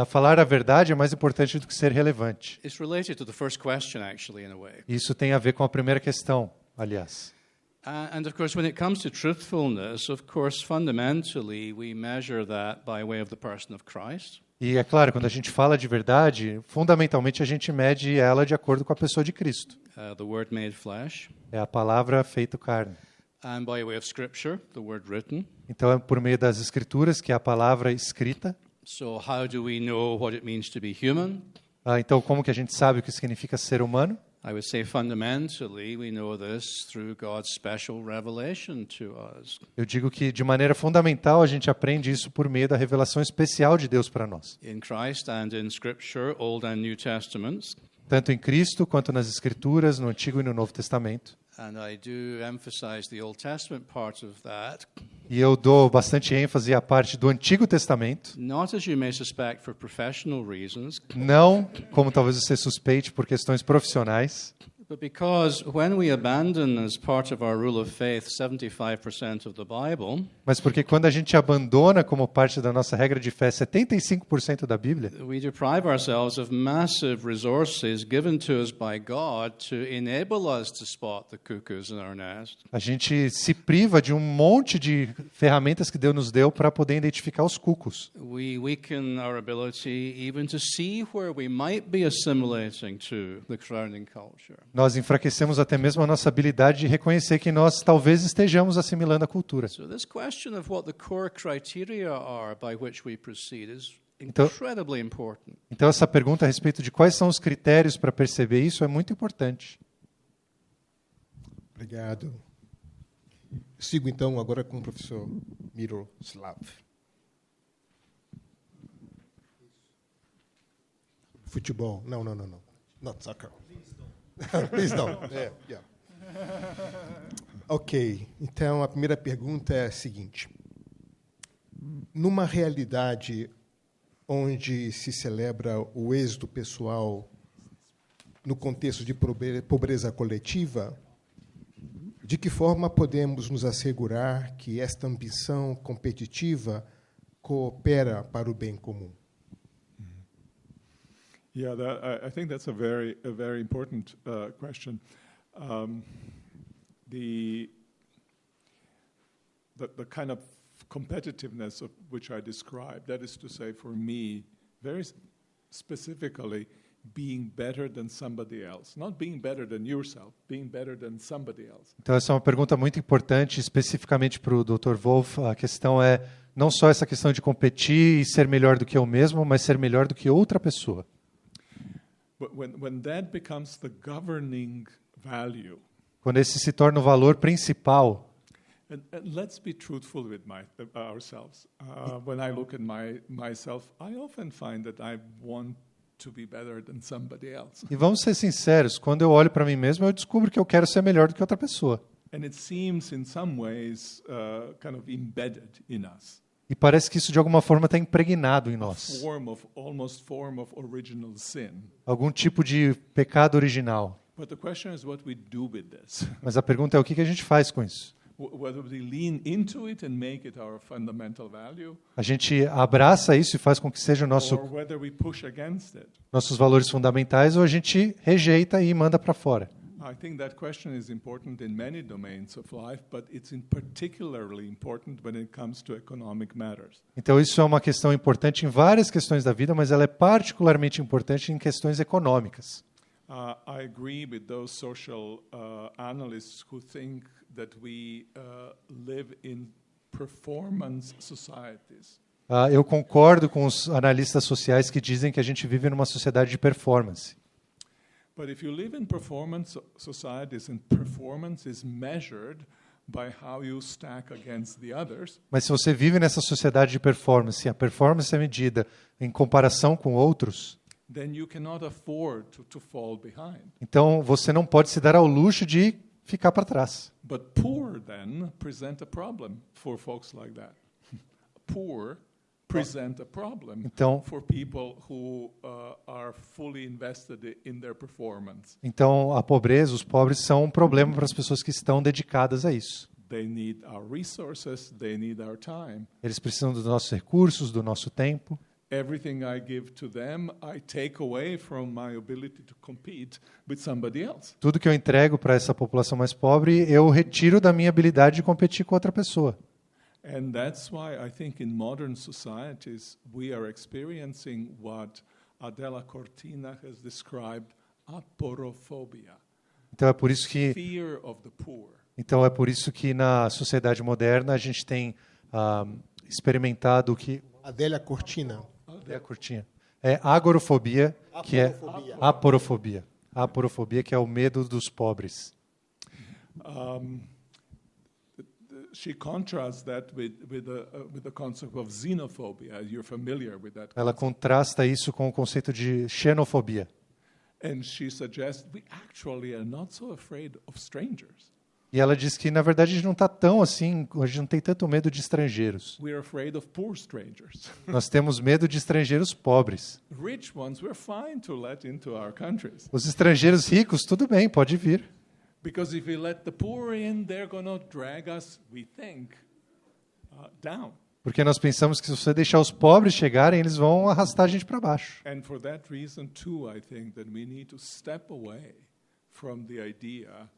D: falar a verdade é mais importante do que ser relevante.
C: It's related to the first question, actually, in a way.
D: Isso tem a ver com a primeira questão, aliás.
C: And of course, when it comes to truthfulness, of course, fundamentally, we measure that by way of the person of Christ.
D: E é claro, quando a gente fala de verdade, fundamentalmente a gente mede ela de acordo com a pessoa de Cristo.
C: The Word made flesh.
D: É a palavra feita carne.
C: And by way of Scripture, the Word written.
D: Então é por meio das Escrituras, que é a palavra escrita.
C: So how do we know what it means to be human?
D: Então como que a gente sabe o que significa ser humano?
C: I would say fundamentally we know this through God's special revelation to us.
D: Eu digo que de maneira fundamental a gente aprende isso por meio da revelação especial de Deus para nós.
C: In Christ and in Scripture, Old and New Testaments.
D: Tanto em Cristo quanto nas Escrituras, no Antigo e no Novo Testamento.
C: And I do emphasize the Old Testament part of that.
D: E eu dou bastante ênfase à parte do Antigo Testamento.
C: Not as you may suspect for professional reasons.
D: Não, como talvez você suspeite, por questões profissionais.
C: But because when we abandon as part of our rule of faith 75% of the Bible,
D: Mas porque quando a gente abandona como parte da nossa regra de fé 75% da Bíblia,
C: we deprive ourselves of massive resources given to us by God to enable us to spot the cuckoos in our nest.
D: a gente se priva de um monte de ferramentas que Deus nos deu para poder identificar os cucos.
C: We weaken our ability even to see where we might be assimilating to the surrounding culture.
D: Nós enfraquecemos até mesmo a nossa habilidade de reconhecer que nós talvez estejamos assimilando a cultura.
C: So this question of what the core criteria are by which we proceed is
D: Então-
C: incredibly important.
D: Então essa pergunta a respeito de quais são os critérios para perceber isso é muito importante.
A: Obrigado. Sigo então agora com o professor Miroslav. Futebol. Não. Not soccer. Please don't. Yeah. Ok. Então, a primeira pergunta é a seguinte. Numa realidade onde se celebra o êxito pessoal no contexto de pobreza coletiva, de que forma podemos nos assegurar que esta ambição competitiva coopera para o bem comum?
E: Yeah, I think that's a very important question. The kind of competitiveness of which I described, that is to say, for me, specifically being better than somebody else. Not being better than yourself, being better than somebody else.
D: Então essa é uma pergunta muito importante, especificamente para o Dr. Wolff. A questão é não só essa questão de competir e ser melhor do que eu mesmo, mas ser melhor do que outra pessoa.
E: When that becomes the governing value,
D: Quando esse se torna o valor principal,
E: and let's be truthful with ourselves. When I look at myself, I often find that I want to be better than somebody else.
D: e vamos ser sinceros, quando eu olho para mim mesmo, eu descubro que eu quero ser melhor do que outra pessoa.
E: And it seems in some ways kind of embedded in us.
D: E parece que isso de alguma forma está impregnado em nós.
E: Almost form of original sin.
D: Algum tipo de pecado original.
E: But the question is what we do with this.
D: Mas a pergunta é o que a gente faz com isso?
E: Whether we lean into it and make it our fundamental value,
D: A gente abraça isso e faz com que seja o
E: or whether we push against it.
D: nossos valores fundamentais, ou a gente rejeita e manda para fora.
E: I think that question is important in many domains of life, but it's particularly important when it comes to economic matters.
D: Então isso é uma questão importante em várias questões da vida, mas ela é particularmente importante em questões econômicas.
E: I agree with those social analysts who think that we live in performance societies.
D: Eu concordo com os analistas sociais que dizem que a gente vive numa sociedade de performance.
E: But if you live in performance societies and performance is measured by how you stack against the others,
D: Mas se você vive nessa sociedade de performance, e a performance é medida em comparação com outros,
E: then you cannot afford to fall behind.
D: então você não pode se dar ao luxo de ficar para trás.
E: But poor then present a problem for folks like that. Poor present a problem
D: Então-
E: for people who are fully invested in their performance.
D: Então a pobreza, os pobres são um problema para as pessoas que estão dedicadas a isso.
E: They need our resources, they need our time.
D: Eles precisam dos nossos recursos, do nosso tempo.
E: Everything I give to them, I take away from my ability to compete with somebody else.
D: Tudo que eu entrego para essa população mais pobre, eu retiro da minha habilidade de competir com outra pessoa.
E: And that's why I think in modern societies we are experiencing what Adela Cortina has described aporophobia,
D: Então é por isso que
E: fear of the poor.
D: Então é por isso que na sociedade moderna a gente tem experimentado o que
A: Adélia Cortina.
D: é a cortinha. É agorafobia, que é
A: Aporofobia.
D: aporofobia. Aporofobia, que é o medo dos pobres.
E: She contrasts that with the concept of xenophobia. You're familiar with that.
D: Ela contrasta isso com o conceito de xenofobia.
E: And she suggests we actually are not so afraid of strangers.
D: E ela diz que, na verdade, a gente não está tão assim, a gente não tem tanto medo de estrangeiros.
E: We are afraid of poor strangers.
D: Nós temos medo de estrangeiros pobres.
E: Rich ones, we're fine to let into our countries.
D: Os estrangeiros ricos, tudo bem, pode vir.
E: Because if we let the poor in, they're going to drag us, we think, down.
D: Porque nós pensamos que se você deixar os pobres chegarem, eles vão arrastar a gente para baixo.
E: And for that reason, too, I think that we need to step away from the idea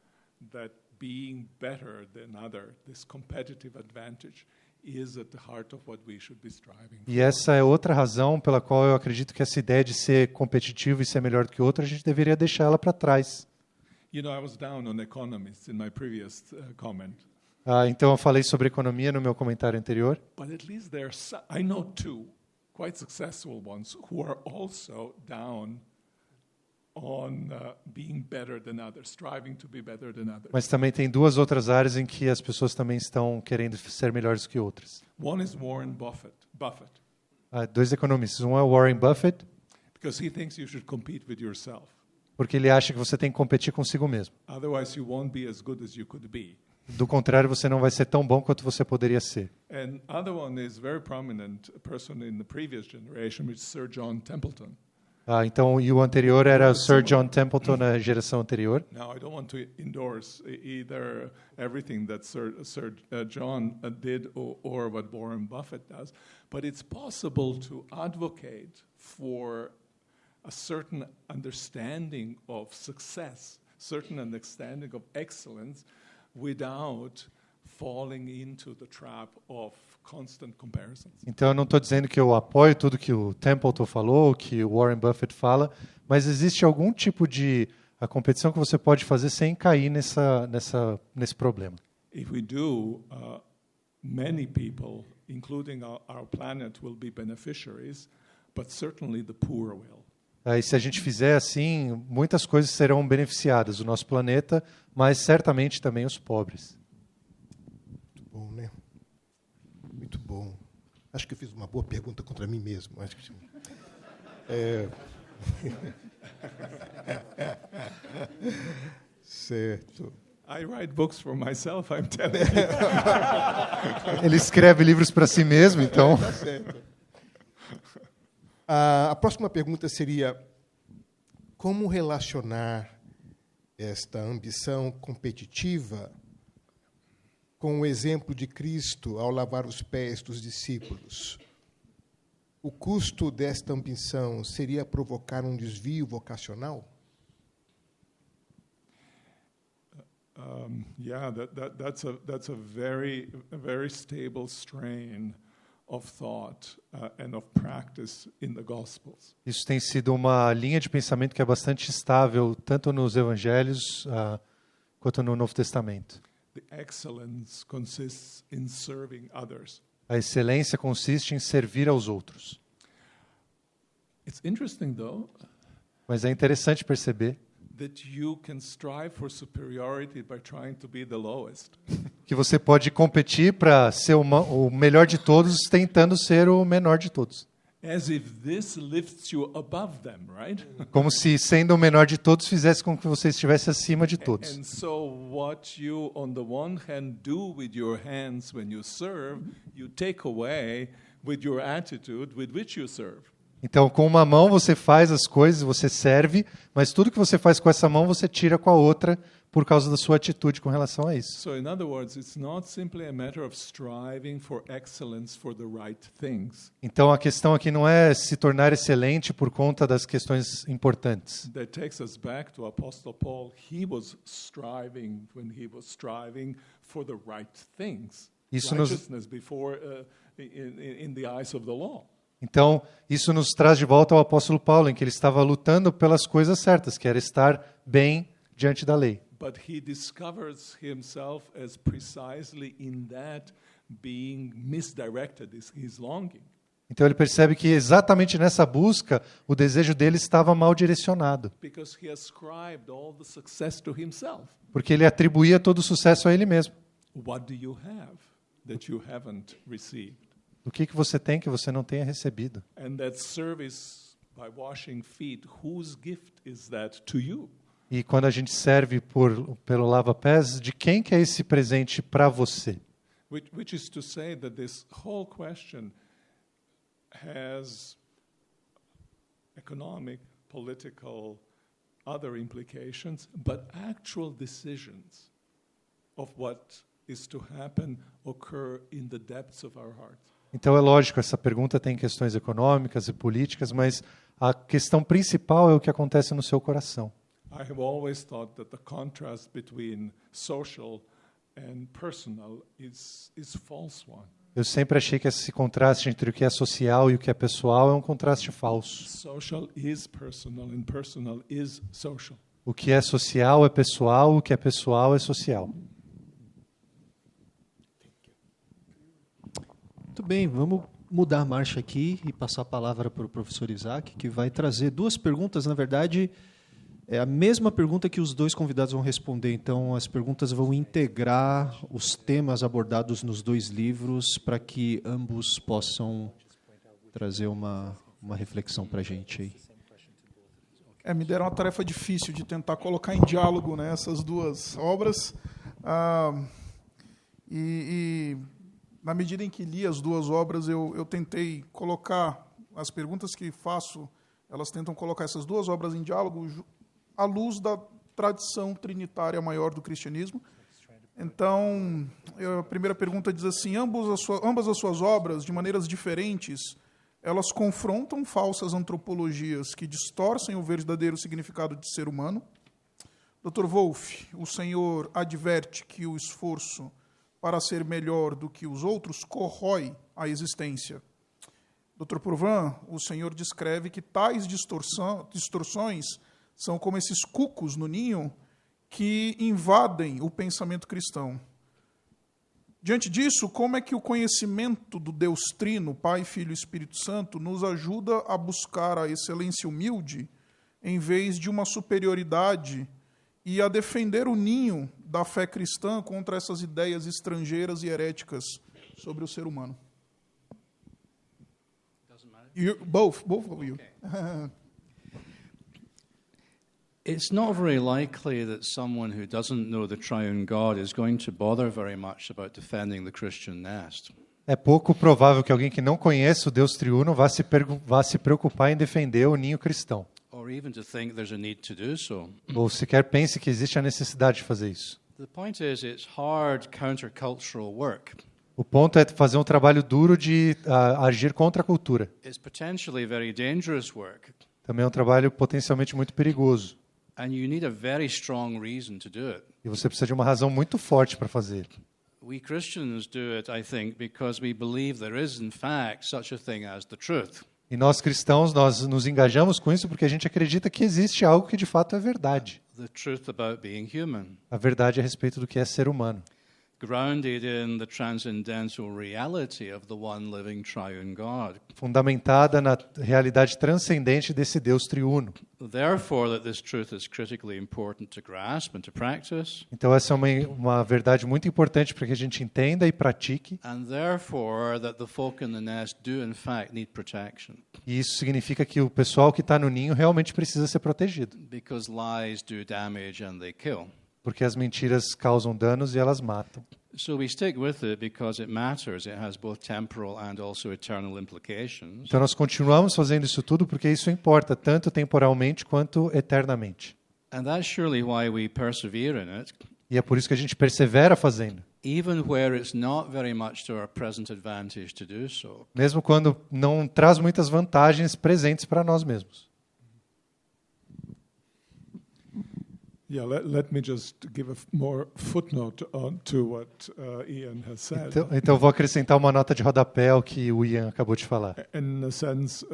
E: that being better than other, this competitive advantage, is at the heart of what we should be striving for.
D: E essa é outra razão pela qual eu acredito que essa ideia de ser competitivo e ser melhor do que o outro, a gente deveria deixar ela para trás.
E: You know, I was down on economists in my previous comment,
D: Então eu falei sobre economia no meu comentário anterior,
E: but at least I know two quite successful ones who are also down on being better than others, striving to be better than others.
D: mas também tem duas outras áreas em que as pessoas também estão querendo ser melhores que outras.
E: One is Warren Buffett,
D: Dois economistas, um é o Warren Buffett,
E: because he thinks you should compete with yourself.
D: porque ele acha que você tem que competir consigo mesmo.
E: Otherwise, you won't be as good as you could be.
D: Do contrário, você não vai ser tão bom quanto você poderia ser.
E: And other one is very prominent person in the previous generation, which is Sir John Templeton.
D: Então, e o anterior era Sir John Templeton na geração anterior.
E: Now, I don't want to endorse either everything that Sir John did or what Warren Buffett does, but it's possible to advocate for a certain understanding of success, certain understanding of excellence, without falling into the trap of constant comparisons.
D: Então, eu não estou dizendo que eu apoio tudo que o Templeton falou, que o Warren Buffett fala, mas existe algum tipo de a competição que você pode fazer sem cair nesse problema.
E: If we do, many people, including our planet, will be beneficiaries, but certainly the poor will.
D: E se a gente fizer assim, muitas coisas serão beneficiadas, o nosso planeta, mas certamente também os pobres.
A: Muito bom, né? Muito bom. Acho que eu fiz uma boa pergunta contra mim mesmo. Acho que... Certo.
E: I write books for myself, I'm telling you.
D: Ele escreve livros para si mesmo, então...
A: Tá certo. A próxima pergunta seria: como relacionar esta ambição competitiva com o exemplo de Cristo ao lavar os pés dos discípulos? O custo desta ambição seria provocar um desvio vocacional?
E: That's a very stable strain of thought and of practice in the Gospels.
D: Isso tem sido uma linha de pensamento que é bastante estável, tanto nos Evangelhos quanto no Novo Testamento.
E: The excellence consists in serving others.
D: A excelência consiste em servir aos outros.
E: It's interesting, though,
D: Mas é interessante perceber
E: that you can strive for superiority by trying to be the lowest.
D: que você pode competir para ser o melhor de todos, tentando ser o menor de todos.
E: As if this lifts you above them, right?
D: Como se, sendo o menor de todos, fizesse com que você estivesse acima de todos.
E: And so what you, on the one hand, do with your hands when you serve, you take away with your attitude with which you serve.
D: Então, com uma mão você faz as coisas, você serve, mas tudo que você faz com essa mão você tira com a outra por causa da sua atitude com relação a isso.
E: So in other words, it's not simply a matter of striving for excellence for the right things.
D: Então, a questão aqui não é se tornar excelente por conta das questões importantes.
E: That takes us back to Apostle Paul. He was striving when he was striving for the right things.
D: Isso nos-
E: Righteousness before in the eyes of the law.
D: Então, isso nos traz de volta ao apóstolo Paulo, em que ele estava lutando pelas coisas certas, que era estar bem diante da lei.
E: But he discovers himself as precisely in that being misdirected, is his longing.
D: Então ele percebe que exatamente nessa busca, o desejo dele estava mal direcionado,
E: Because he ascribed all the success to himself.
D: porque ele atribuía todo o sucesso a ele mesmo.
E: What do you have that you haven't received?
D: O que você tem que você não tenha recebido?
E: And that service by washing feet, whose gift is that to you?
D: E quando a gente serve pelo lava-pés, de quem que é esse presente para você?
E: Which is to say that this whole question has economic, political, other implications, but actual decisions of what is to happen occur in the depths of our hearts.
D: Então é lógico, essa pergunta tem questões econômicas e políticas, mas a questão principal é o que acontece no seu coração.
E: I have always thought that the contrast between social and personal is false one.
D: Eu sempre achei que esse contraste entre o que é social e o que é pessoal é um contraste falso.
E: Social is personal and personal is social.
D: O que é social é pessoal, o que é pessoal é social.
B: Muito bem, vamos mudar a marcha aqui e passar a palavra para o professor Isaac, que vai trazer duas perguntas. Na verdade, é a mesma pergunta que os dois convidados vão responder. Então, as perguntas vão integrar os temas abordados nos dois livros para que ambos possam trazer uma reflexão para a gente aí.
F: Me deram uma tarefa difícil de tentar colocar em diálogo, né, essas duas obras. Na medida em que li as duas obras, eu tentei colocar as perguntas que faço, elas tentam colocar essas duas obras em diálogo à luz da tradição trinitária maior do cristianismo. Então, a primeira pergunta diz assim: ambas as suas obras, de maneiras diferentes, elas confrontam falsas antropologias que distorcem o verdadeiro significado de ser humano. Dr. Wolff, o senhor adverte que o esforço para ser melhor do que os outros corrói a existência. Dr. Provan, o Senhor descreve que tais distorções são como esses cucos no ninho que invadem o pensamento cristão. Diante disso, como é que o conhecimento do Deus Trino, Pai, Filho e Espírito Santo, nos ajuda a buscar a excelência humilde em vez de uma superioridade e a defender o ninho da fé cristã contra essas ideias estrangeiras e heréticas sobre o ser humano? Both of you.
C: It's not very likely that someone who doesn't know the triune God is going to bother very much about defending the Christian nest.
D: É pouco provável que alguém que não conheça o Deus triuno vá se preocupar em defender o ninho cristão.
C: Or even to think there's a need to do so.
D: Ou sequer pense que existe a necessidade de fazer isso.
C: The point is, it's hard countercultural work.
D: O ponto é fazer um trabalho duro de agir contra a cultura.
C: It's potentially very dangerous work.
D: Também é um trabalho potencialmente muito perigoso.
C: And you need a very strong reason to do it.
D: E você precisa de uma razão muito forte para fazer.
C: We Christians do it, I think, because we believe there is, in fact, such a thing as the truth.
D: E nós cristãos, nós nos engajamos com isso porque a gente acredita que existe algo que de fato é verdade.
C: The truth about being human,
D: A verdade a respeito do que é ser humano.
C: grounded in the transcendental reality of the one living triune God.
D: Fundamentada na realidade transcendente desse Deus triuno.
C: Therefore, that this truth is critically important to grasp and to practice,
D: Então essa é uma verdade muito importante para que a gente entenda e pratique.
C: and therefore that the folk in the nest do, in fact, need protection,
D: E isso significa que o pessoal que está no ninho realmente precisa ser protegido.
C: because lies do damage and they kill.
D: Porque as mentiras causam danos e elas matam.
C: So we stick with it because it matters. It has both temporal and also eternal implications.
D: Então nós continuamos fazendo isso tudo porque isso importa, tanto temporalmente quanto eternamente.
C: And that's surely why we persevere in it,
D: E é por isso que a gente persevera fazendo.
C: even where it's not very much to our present advantage to do so.
D: Mesmo quando não traz muitas vantagens presentes para nós mesmos.
E: Yeah, let me just give a more footnote to what Ian has said.
D: Então eu vou acrescentar uma nota de rodapé ao que o Ian acabou de falar.
E: In a sense,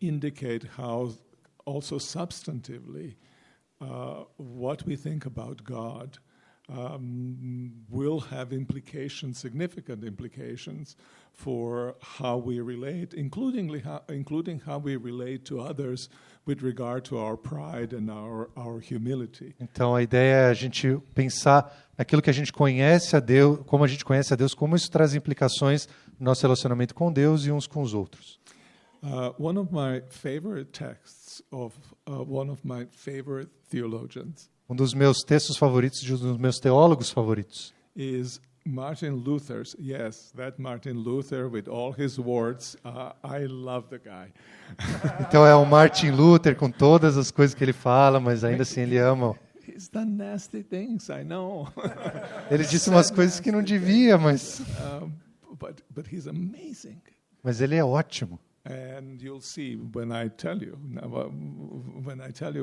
E: indicate how also substantively what we think about God will have implications, significant implications for how we relate, including how we relate to others with regard to our pride and our humility.
D: Então a ideia é a gente pensar naquilo que a gente conhece a Deus, como a gente conhece a Deus, como isso traz implicações no nosso relacionamento com Deus e uns com os outros.
E: One of my favorite texts of one of my favorite theologians
D: Um dos meus textos favoritos, de um dos meus teólogos favoritos,
E: is Martin Luther's. Yes, that Martin Luther with all his warts. I love the guy.
D: Então é o Martin Luther com todas as coisas que ele fala, mas ainda assim ele ama.
E: He's done nasty things, I know.
D: Ele disse umas coisas que não devia, mas
E: But he's amazing.
D: ele é ótimo.
E: And you'll see when I tell you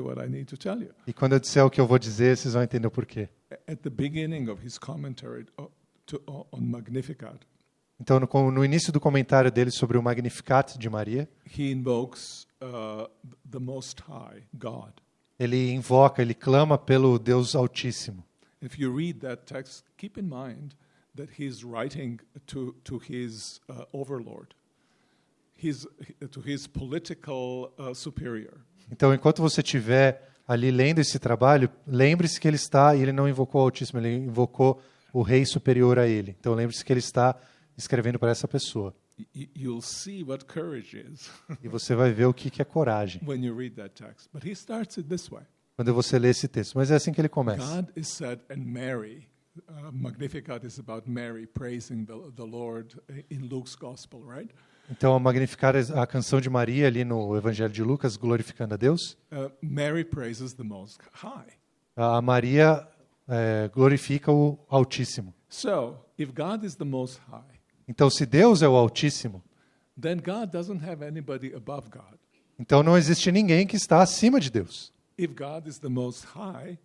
E: what I need to tell you.
D: E quando eu disser o que eu vou dizer, vocês vão entender o porquê.
E: At the beginning of his commentary on Magnificat,
D: Então, no início do comentário dele sobre o Magnificat de Maria,
E: he invokes the Most High, God.
D: ele clama pelo Deus Altíssimo.
E: If you read that text, keep in mind that he's writing to his overlord, to his political superior.
D: Então, enquanto você estiver ali lendo esse trabalho, lembre-se que ele não invocou o Altíssimo, ele invocou o Rei superior a ele. Então, lembre-se que ele está escrevendo para essa pessoa.
E: You'll see what courage is
D: E você vai ver o que é coragem
E: when you read that text. But he starts it this way.
D: quando você lê esse texto. Mas é assim que ele começa.
E: God is said, and Mary, Magnificat is about Mary praising the Lord in Luke's Gospel, right?
D: Então, a Magnificat, a canção de Maria ali no Evangelho de Lucas, glorificando a Deus.
E: Mary praises the Most High.
D: A Maria glorifica o Altíssimo.
E: So, if God is the Most High,
D: Então, se Deus é o Altíssimo,
E: then God doesn't have anybody above God.
D: então não existe ninguém que está acima de Deus.
E: If God is the Most High,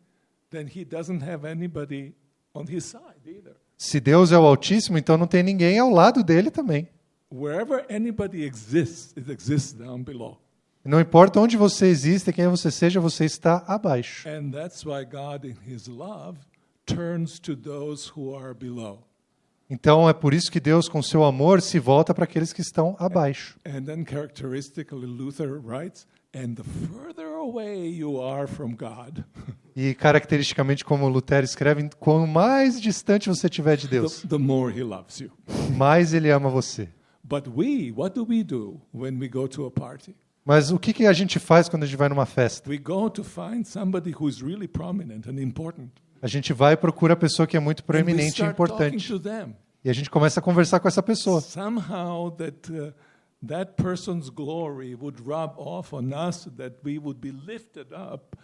E: then he doesn't have anybody on his side either.
D: Se Deus é o Altíssimo, então não tem ninguém ao lado dele também.
E: Wherever anybody exists, it exists down below.
D: Não importa onde você existe, quem você seja, você está abaixo.
E: And that's why God, in His love, turns to those who are below.
D: Então é por isso que Deus, com seu amor, se volta para aqueles que estão abaixo.
E: And then characteristically, Luther writes, and the further away you are from God,
D: E caracteristicamente, como Lutero escreve, quanto mais distante você estiver de Deus,
E: the more He loves you.
D: mais ele ama você.
E: But what do we do when we go to a party?
D: Mas o que a gente faz quando a gente vai numa festa?
E: We go to find somebody who is really prominent and important.
D: A gente vai e procura a pessoa que é muito
E: And we
D: proeminente e
E: start talking
D: importante.
E: to them.
D: E a gente começa a conversar com essa pessoa.
E: Somehow that person's glory would rub off on us, that we would be lifted up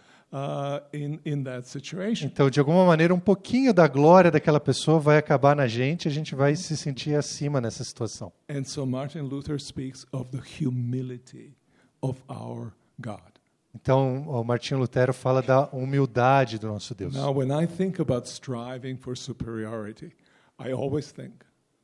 E: in that situation.
D: Então, de alguma maneira, um pouquinho da glória daquela pessoa vai acabar na gente e a gente vai se sentir acima nessa situação.
E: And so Martin Luther speaks of the humility of our God.
D: Então, o Martinho Lutero fala da humildade do nosso Deus.
E: Now, when I think about striving for superiority, I always think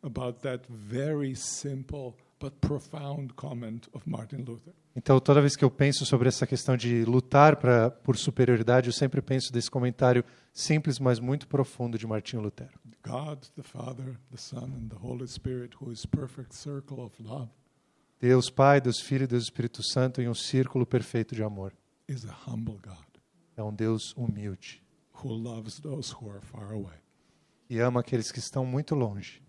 E: about that very simple but profound comment of Martin Luther.
D: Então, toda vez que eu penso sobre essa questão de lutar por superioridade, eu sempre penso desse comentário simples, mas muito profundo de Martinho Lutero.
E: God, the Father, the Son, and the Holy Spirit, who is perfect circle of love,
D: Deus Pai, Deus Filho e Deus Espírito Santo em um círculo perfeito de amor.
E: is a humble God
D: É um Deus humilde
E: who loves those who are far away.
D: e ama aqueles que estão muito longe.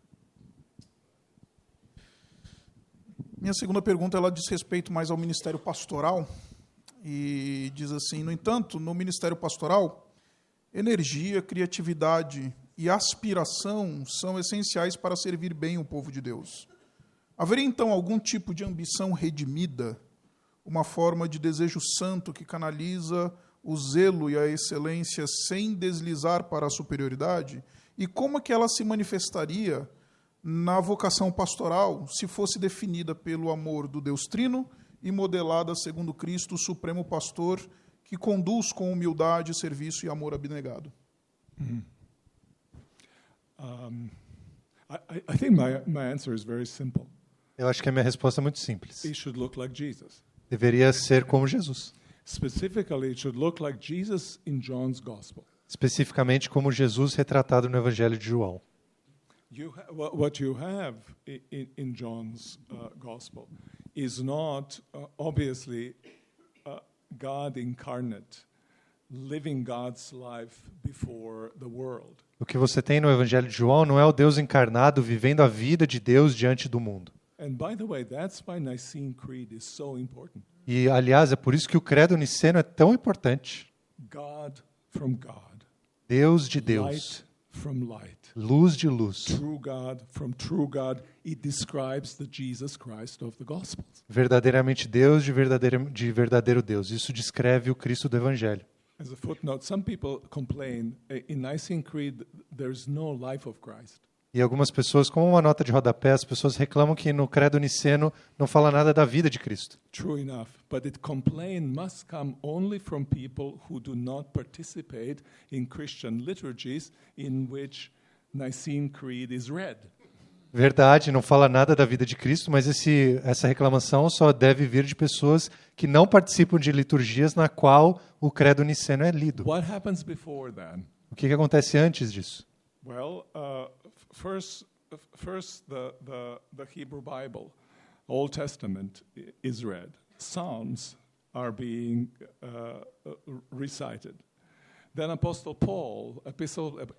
F: Minha segunda pergunta ela diz respeito mais ao ministério pastoral e diz assim: no entanto, no ministério pastoral, energia, criatividade e aspiração são essenciais para servir bem o povo de Deus. Haveria então algum tipo de ambição redimida, uma forma de desejo santo que canaliza o zelo e a excelência sem deslizar para a superioridade? E como é que ela se manifestaria na vocação pastoral se fosse definida pelo amor do Deus Trino e modelada segundo Cristo, o Supremo Pastor, que conduz com humildade, serviço e amor abnegado?
E: I think my answer is very simple.
D: Eu acho que a minha resposta é muito simples.
E: It should look like Jesus.
D: Deveria ser como Jesus.
E: Specifically, it should look like Jesus in John's Gospel.
D: Especificamente como Jesus retratado no Evangelho de João.
E: What you have in John's Gospel is not obviously God incarnate, living God's life before the world.
D: O que você tem no Evangelho de João não é o Deus encarnado vivendo a vida de Deus diante do mundo.
E: And by the way, that's why Nicene Creed is so important.
D: E, aliás, é por isso que o credo niceno é tão importante.
E: God from God.
D: Deus de Deus.
E: Light from light.
D: Luz de luz.
E: True God from true God. It describes the Jesus Christ of the Gospels.
D: Verdadeiramente Deus de verdadeiro Deus. Isso descreve o Cristo do Evangelho.
E: As a footnote, some people complain in Nicene Creed there's no life of Christ.
D: E algumas pessoas, como uma nota de rodapé, as pessoas reclamam que no credo niceno não fala nada da vida de Cristo.
E: True enough, but it complaint must come only from people who do not participate in Christian liturgies in which Nicene Creed is read.
D: Verdade, não fala nada da vida de Cristo, mas essa reclamação só deve vir de pessoas que não participam de liturgias na qual o credo niceno é lido.
E: What happens before then?
D: O que acontece antes disso?
E: Well, first the Hebrew Bible, Old Testament is read. Psalms are being recited. Then Apostle Paul,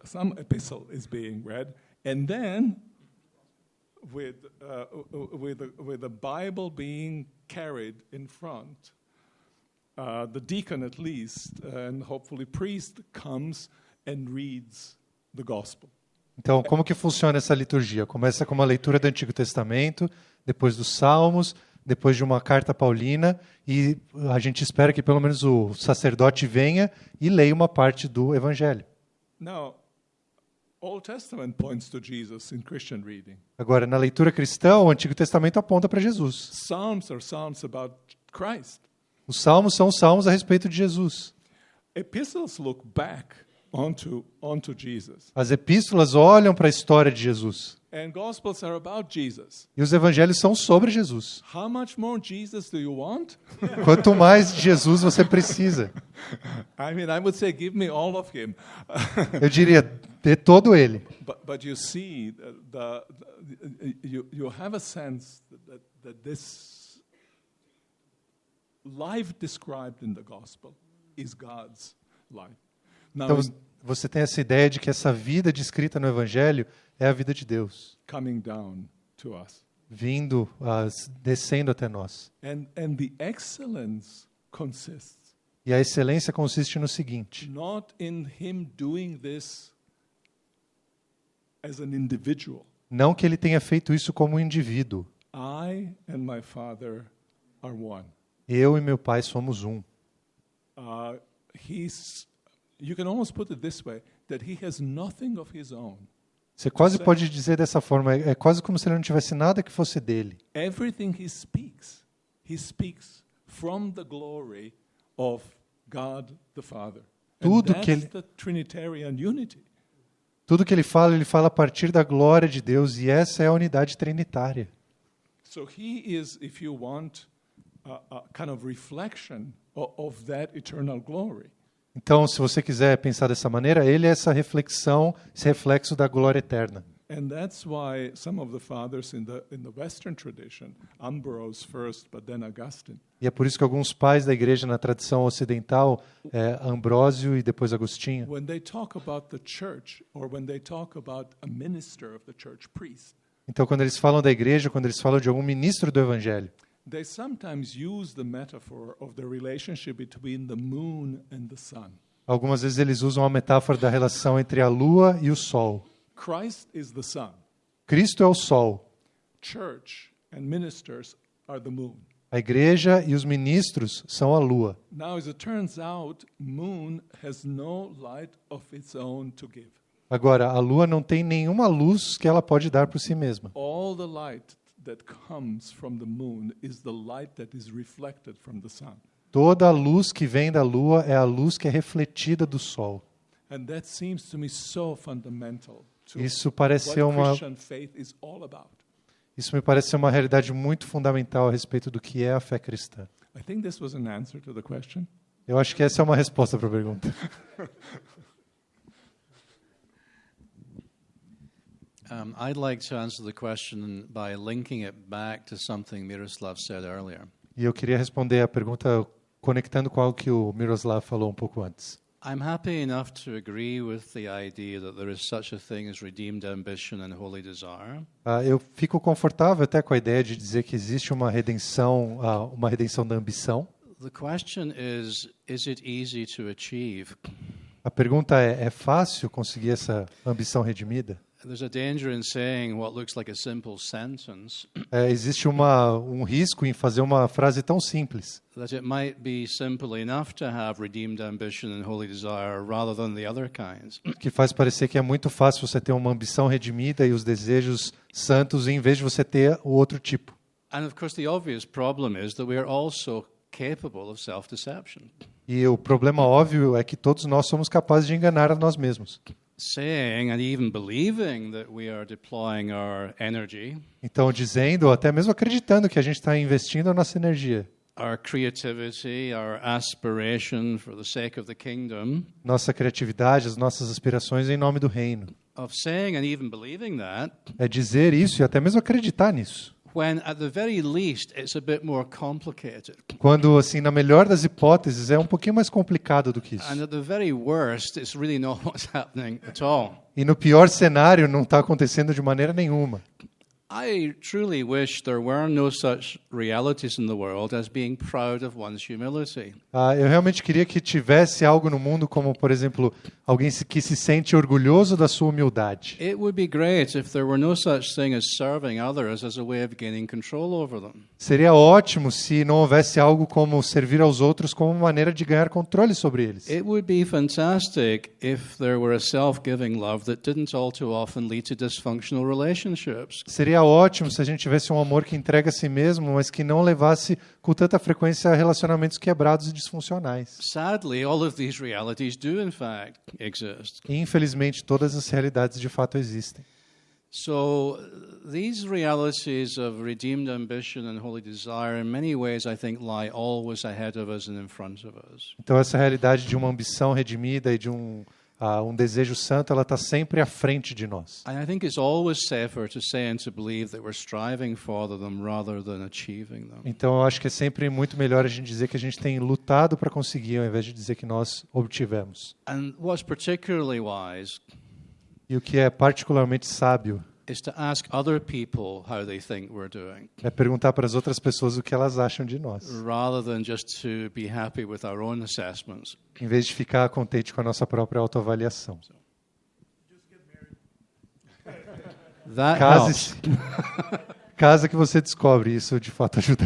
E: some epistle is being read, and then with the Bible being carried in front, the deacon at least, and hopefully priest, comes and reads the gospel.
D: Então, como que funciona essa liturgia? Começa com uma leitura do Antigo Testamento, depois dos Salmos, depois de uma carta paulina, e a gente espera que pelo menos o sacerdote venha e leia uma parte do Evangelho.
E: Now, Old Testament points to Jesus in Christian reading.
D: Agora, na leitura cristã, o Antigo Testamento aponta para Jesus.
E: Psalms are psalms about Christ.
D: Os Salmos são salmos a respeito de Jesus.
E: Epistles look back onto Jesus.
D: As epístolas olham para a história de Jesus.
E: And Gospels are about Jesus.
D: E os evangelhos são sobre Jesus.
E: How much more Jesus do you want?
D: Quanto mais de Jesus você precisa.
E: I mean, I would say, give me all of him.
D: Eu diria, dê todo ele.
E: But you see, you have a sense that this life described in the gospel is God's life. Now,
D: Então você tem essa ideia de que essa vida descrita no evangelho é a vida de Deus,
E: coming down to us.
D: vindo, descendo até nós.
E: And the excellence consists
D: E a excelência consiste no seguinte:
E: not in him doing this as an individual.
D: não que ele tenha feito isso como um indivíduo.
E: I and my Father are one.
D: Eu e meu Pai somos um.
E: You can almost put it this way, that he has nothing of his own.
D: Você quase pode dizer dessa forma, é quase como se ele não tivesse nada que fosse dele.
E: Everything he speaks from the glory of God the Father.
D: Tudo
E: And
D: que
E: that's
D: ele-
E: the Trinitarian unity.
D: Tudo que ele fala a partir da glória de Deus, e essa é a unidade trinitária.
E: So he is, if you want, a kind of reflection of that eternal glory.
D: Então, se você quiser pensar dessa maneira, ele é essa reflexão, esse reflexo da glória eterna.
E: And that's why some of the fathers in the Western tradition, Ambrose first, but then Augustine,
D: E é por isso que alguns pais da igreja na tradição ocidental, Ambrósio e depois Agostinho,
E: when they talk about the church, or when they talk about a minister of the church, priest,
D: então quando eles falam da igreja, quando eles falam de algum ministro do evangelho,
E: they sometimes use the metaphor of the relationship between the moon and the sun.
D: algumas vezes eles usam a metáfora da relação entre a lua e o sol.
E: Christ is the sun.
D: Cristo é o sol,
E: Church and ministers are the moon.
D: a igreja e os ministros são a lua.
E: Now, as it turns out, moon has no light of its own to give.
D: Agora, a lua não tem nenhuma luz que ela pode dar por si mesma.
E: All the light that comes from the moon is the light that is reflected from the sun.
D: Toda a luz que vem da lua é a luz que é refletida do sol.
E: And that seems to me so fundamental to
D: Isso parece ser
E: what
D: uma
E: Christian faith is all about.
D: Isso me parece ser uma realidade muito fundamental a respeito do que é a fé cristã.
E: I think this was an answer to the question.
D: Eu acho que essa é uma resposta para a pergunta.
C: I'd like to answer the question by linking it back to something Miroslav said earlier.
D: E eu queria responder a pergunta conectando com algo que o Miroslav falou um pouco antes.
C: I'm happy enough to agree with the idea that there is such a thing as redeemed ambition and holy desire.
D: Eu fico confortável até com a ideia de dizer que existe uma redenção da ambição.
C: The question is it easy to achieve?
D: A pergunta é fácil conseguir essa ambição redimida?
C: There's a danger in saying what looks like a simple sentence
D: Existe um risco em fazer uma frase tão simples,
C: that it might be simple enough to have redeemed ambition and holy desire rather than the other kinds.
D: que faz parecer que é muito fácil você ter uma ambição redimida e os desejos santos, em vez de você ter o outro tipo.
C: And of course the obvious problem is that we are also capable of self-deception.
D: E o problema óbvio é que todos nós somos capazes de enganar a nós mesmos.
C: Saying and even believing that we are deploying our energy,
D: Então, dizendo, ou até mesmo acreditando que a gente está investindo a nossa energia,
C: our creativity, our aspiration for the sake of the kingdom,
D: nossa criatividade, as nossas aspirações em nome do reino.
C: of saying and even believing that,
D: É dizer isso e até mesmo acreditar nisso.
C: when at the very least it's a bit more complicated.
D: Quando, assim, na melhor das hipóteses, é um pouquinho mais complicado do que isso.
C: And at the very worst, it's really not what's happening at all.
D: E no pior cenário, não está acontecendo de maneira nenhuma.
C: I truly wish there were no such realities in the world as being proud of one's humility.
D: Eu realmente queria que tivesse algo no mundo como, por exemplo, alguém que se sente orgulhoso da sua humildade.
C: It would be great if there were no such thing as serving others as a way of gaining control over them.
D: Seria ótimo se não houvesse algo como servir aos outros como uma maneira de ganhar controle sobre eles.
C: It would be fantastic if there were a self-giving love that didn't all too often lead to dysfunctional relationships.
D: Seria seria ótimo se a gente tivesse um amor que entrega a si mesmo, mas que não levasse com tanta frequência a relacionamentos quebrados e disfuncionais.
C: Sadly, all of these realities do, in fact, exist.
D: E, infelizmente, todas as realidades de fato existem.
C: So these realities of redeemed ambition and holy desire, in many ways, I think, lie always ahead of us and in front of us.
D: Então, essa realidade de uma ambição redimida e de um desejo santo, ela está sempre à frente de nós.
C: And I think it's always safer to say and to believe that we're striving for them rather than achieving them.
D: Então, eu acho que é sempre muito melhor a gente dizer que a gente tem lutado para conseguir, ao invés de dizer que nós obtivemos.
C: And what's particularly wise
D: E o que é particularmente sábio
C: is to ask other people how they think we're doing,
D: é perguntar para as outras pessoas o que elas acham de nós,
C: rather than just to be happy with our own assessments.
D: em vez de ficar contente com a nossa própria autoavaliação.
C: That helps.
D: Case-se. Casa que você descobre, isso de fato ajuda.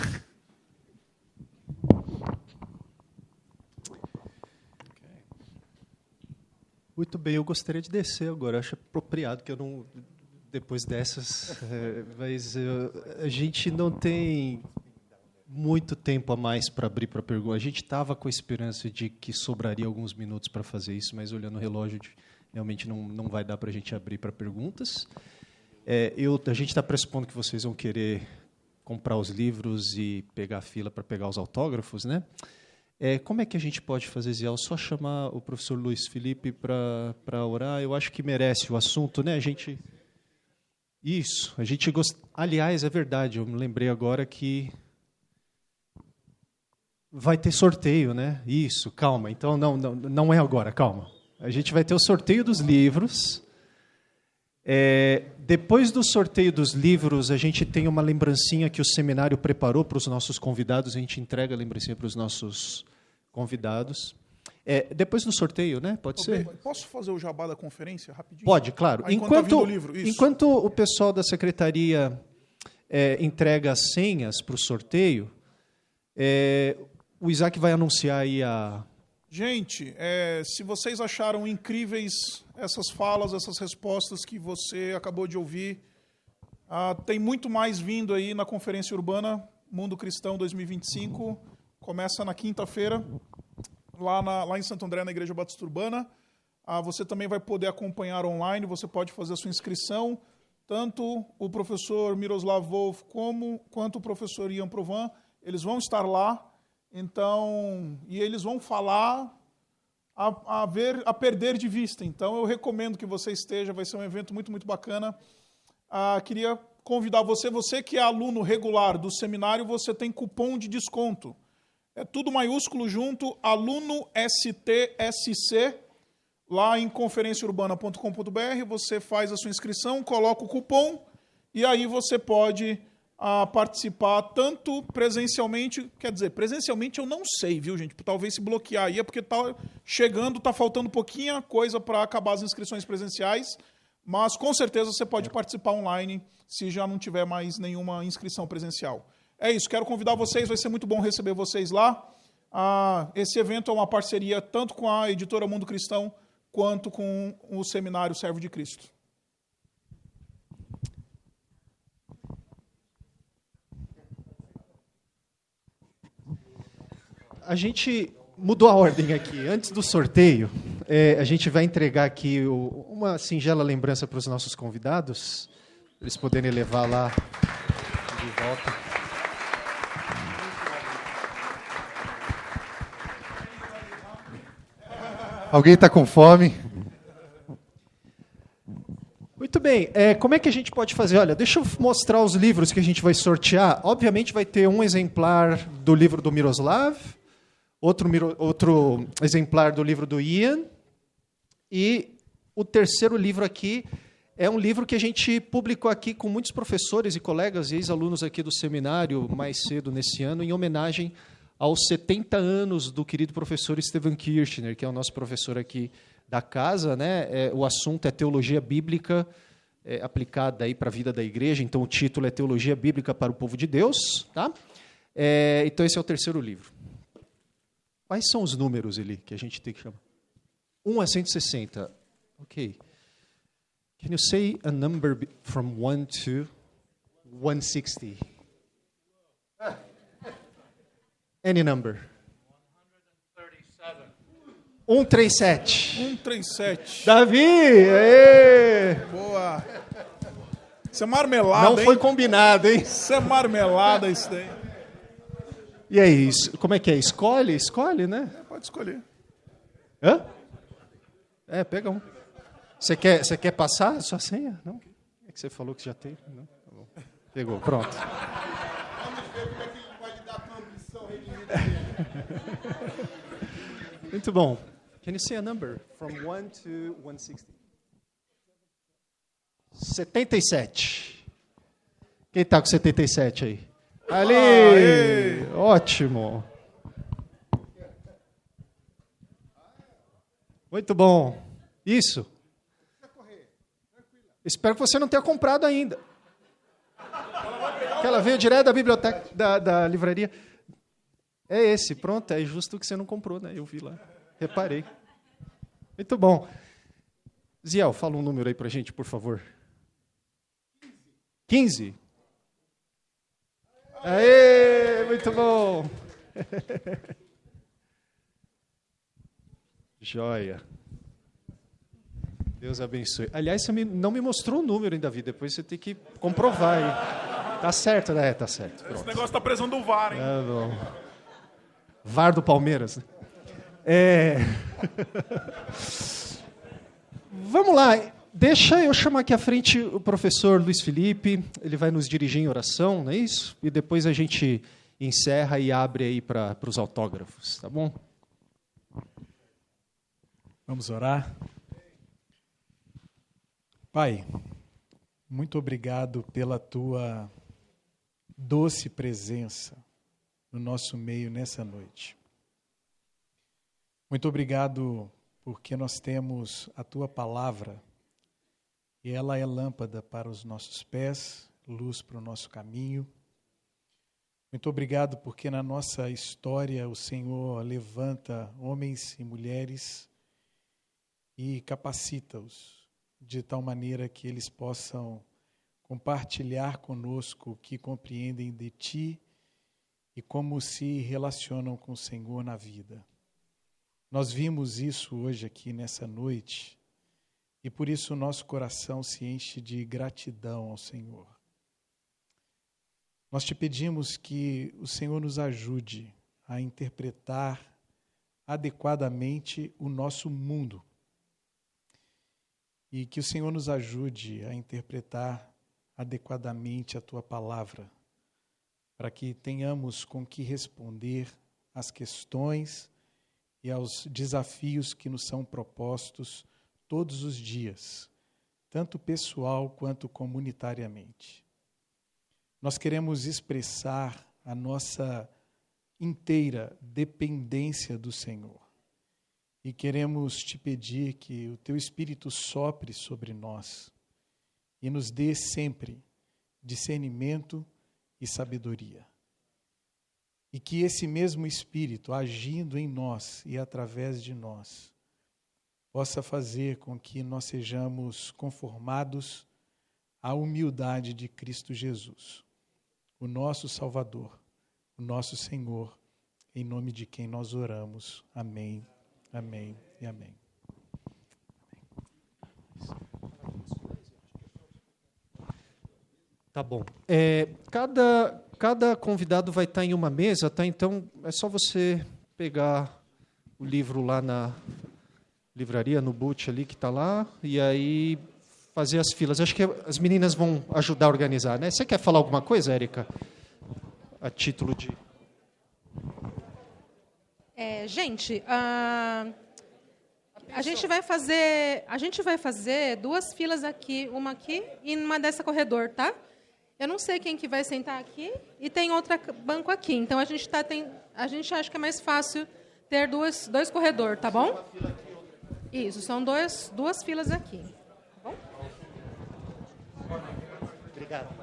B: Muito bem, eu gostaria de descer agora. Eu acho apropriado que eu não, depois dessas, mas a gente não tem muito tempo a mais para abrir para pergunta. A gente estava com a esperança de que sobraria alguns minutos para fazer isso, mas olhando o relógio, realmente não vai dar para a gente abrir para perguntas. A gente está pressupondo que vocês vão querer comprar os livros e pegar a fila para pegar os autógrafos, né? Como é que a gente pode fazer, Ziel? Só chamar o professor Luiz Felipe para orar? Eu acho que merece o assunto, né? Isso, a gente gosta. Aliás, é verdade, eu me lembrei agora que vai ter sorteio, né? Isso, calma. Então, não é agora, calma. A gente vai ter o sorteio dos livros. Depois do sorteio dos livros, a gente tem uma lembrancinha que o seminário preparou para os nossos convidados. A gente entrega a lembrancinha para os nossos convidados. Depois do sorteio, né? Pode ser?
F: Posso fazer o jabá da conferência rapidinho?
B: Pode, claro. Enquanto o pessoal da secretaria entrega as senhas para o sorteio, o Isaac vai anunciar aí a...
F: Gente, se vocês acharam incríveis essas falas, essas respostas que você acabou de ouvir, tem muito mais vindo aí na Conferência Urbana Mundo Cristão 2025. Começa na quinta-feira, lá em Santo André, na Igreja Batista Urbana. Você também vai poder acompanhar online, você pode fazer a sua inscrição. Tanto o professor Miroslav Wolf quanto o professor Ian Provan, eles vão estar lá. Então, e eles vão falar a perder de vista. Então, eu recomendo que você esteja, vai ser um evento muito, muito bacana. Queria convidar você que é aluno regular do seminário, você tem cupom de desconto. É tudo maiúsculo junto, aluno STSC, lá em conferenciaurbana.com.br, você faz a sua inscrição, coloca o cupom, e aí você pode... participar tanto presencialmente, quer dizer, presencialmente eu não sei, viu, gente? Talvez se bloquear aí, é porque tá faltando pouquinha coisa para acabar as inscrições presenciais, mas com certeza você pode participar online se já não tiver mais nenhuma inscrição presencial. É isso, quero convidar vocês, vai ser muito bom receber vocês lá. Esse evento é uma parceria tanto com a editora Mundo Cristão quanto com o Seminário Servo de Cristo.
B: A gente mudou a ordem aqui. Antes do sorteio, a gente vai entregar aqui uma singela lembrança para os nossos convidados, para eles poderem levar lá de volta.
D: Alguém está com fome?
B: Muito bem. Como é que a gente pode fazer? Olha, deixa eu mostrar os livros que a gente vai sortear. Obviamente vai ter um exemplar do livro do Miroslav, outro exemplar do livro do Ian, e o terceiro livro aqui é um livro que a gente publicou aqui com muitos professores e colegas e ex-alunos aqui do seminário mais cedo nesse ano, em homenagem aos 70 anos do querido professor Stephen Kirchner, que é o nosso professor aqui da casa, né? O assunto é teologia bíblica aplicada aí para a vida da igreja, então o título é Teologia Bíblica para o Povo de Deus, tá? Então esse é o terceiro livro. Quais são os números, Eli, que a gente tem que chamar? 1 a 160. Ok. Can you say a number from 1 to 160. Any number. 137.
F: 137.
B: Davi! Aê!
F: Boa. Isso é marmelada,
B: Não
F: hein?
B: foi combinado, hein?
F: Isso é marmelada, isso daí.
B: E aí, como é que é? Escolhe? Escolhe, né?
F: Pode escolher.
B: Hã? Pega um. Você quer passar a sua senha? Não? É que você falou que já tem? Não? Tá bom. Pegou, pronto.
A: Vamos ver como é que ele vai lidar com a ambição redimida dele.
B: Muito bom. Can you say a number from 1 to 160? 77. Quem está com 77 aí? Ali!
F: Aê!
B: Ótimo. Muito bom. Isso. Espero que você não tenha comprado ainda. Que ela veio direto da biblioteca, da livraria. É esse, pronto, é justo que você não comprou, né? Eu vi lá, reparei. Muito bom. Ziel, fala um número aí pra gente, por favor. 15. Aê, muito bom. Joia. Deus abençoe. Aliás, você não me mostrou o número ainda, Davi. Depois você tem que comprovar aí. Tá certo, né? Tá certo. Pronto.
F: Esse negócio tá precisando do VAR, hein?
B: Tá bom. VAR do Palmeiras. Né? Vamos lá. Deixa eu chamar aqui à frente o professor Luiz Felipe. Ele vai nos dirigir em oração, não é isso? E depois a gente encerra e abre aí para os autógrafos, tá bom?
G: Vamos orar? Pai, muito obrigado pela tua doce presença no nosso meio nessa noite. Muito obrigado porque nós temos a tua palavra e ela é lâmpada para os nossos pés, luz para o nosso caminho. Muito obrigado porque na nossa história o Senhor levanta homens e mulheres e capacita-os de tal maneira que eles possam compartilhar conosco o que compreendem de Ti e como se relacionam com o Senhor na vida. Nós vimos isso hoje aqui nessa noite e por isso o nosso coração se enche de gratidão ao Senhor. Nós te pedimos que o Senhor nos ajude a interpretar adequadamente o nosso mundo e que o Senhor nos ajude a interpretar adequadamente a Tua palavra, para que tenhamos com que responder às questões e aos desafios que nos são propostos todos os dias, tanto pessoal quanto comunitariamente. Nós queremos expressar a nossa inteira dependência do Senhor e queremos te pedir que o Teu Espírito sopre sobre nós e nos dê sempre discernimento e sabedoria. E que esse mesmo Espírito, agindo em nós e através de nós, possa fazer com que nós sejamos conformados à humildade de Cristo Jesus, o nosso Salvador, o nosso Senhor, em nome de quem nós oramos. Amém, amém e amém.
B: Tá bom. Cada convidado vai estar em uma mesa, tá? Então é só você pegar o livro lá na livraria, no boot ali que está lá, e aí fazer as filas. Acho que as meninas vão ajudar a organizar, né? Você quer falar alguma coisa, Érica? A título de...
H: Gente, a gente vai fazer duas filas aqui, uma aqui e uma dessa corredor, tá? Eu não sei quem que vai sentar aqui e tem outro banco aqui. Então a gente acha que é mais fácil ter dois corredores, tá bom? Isso, são duas filas aqui. Tá bom?
B: Obrigado.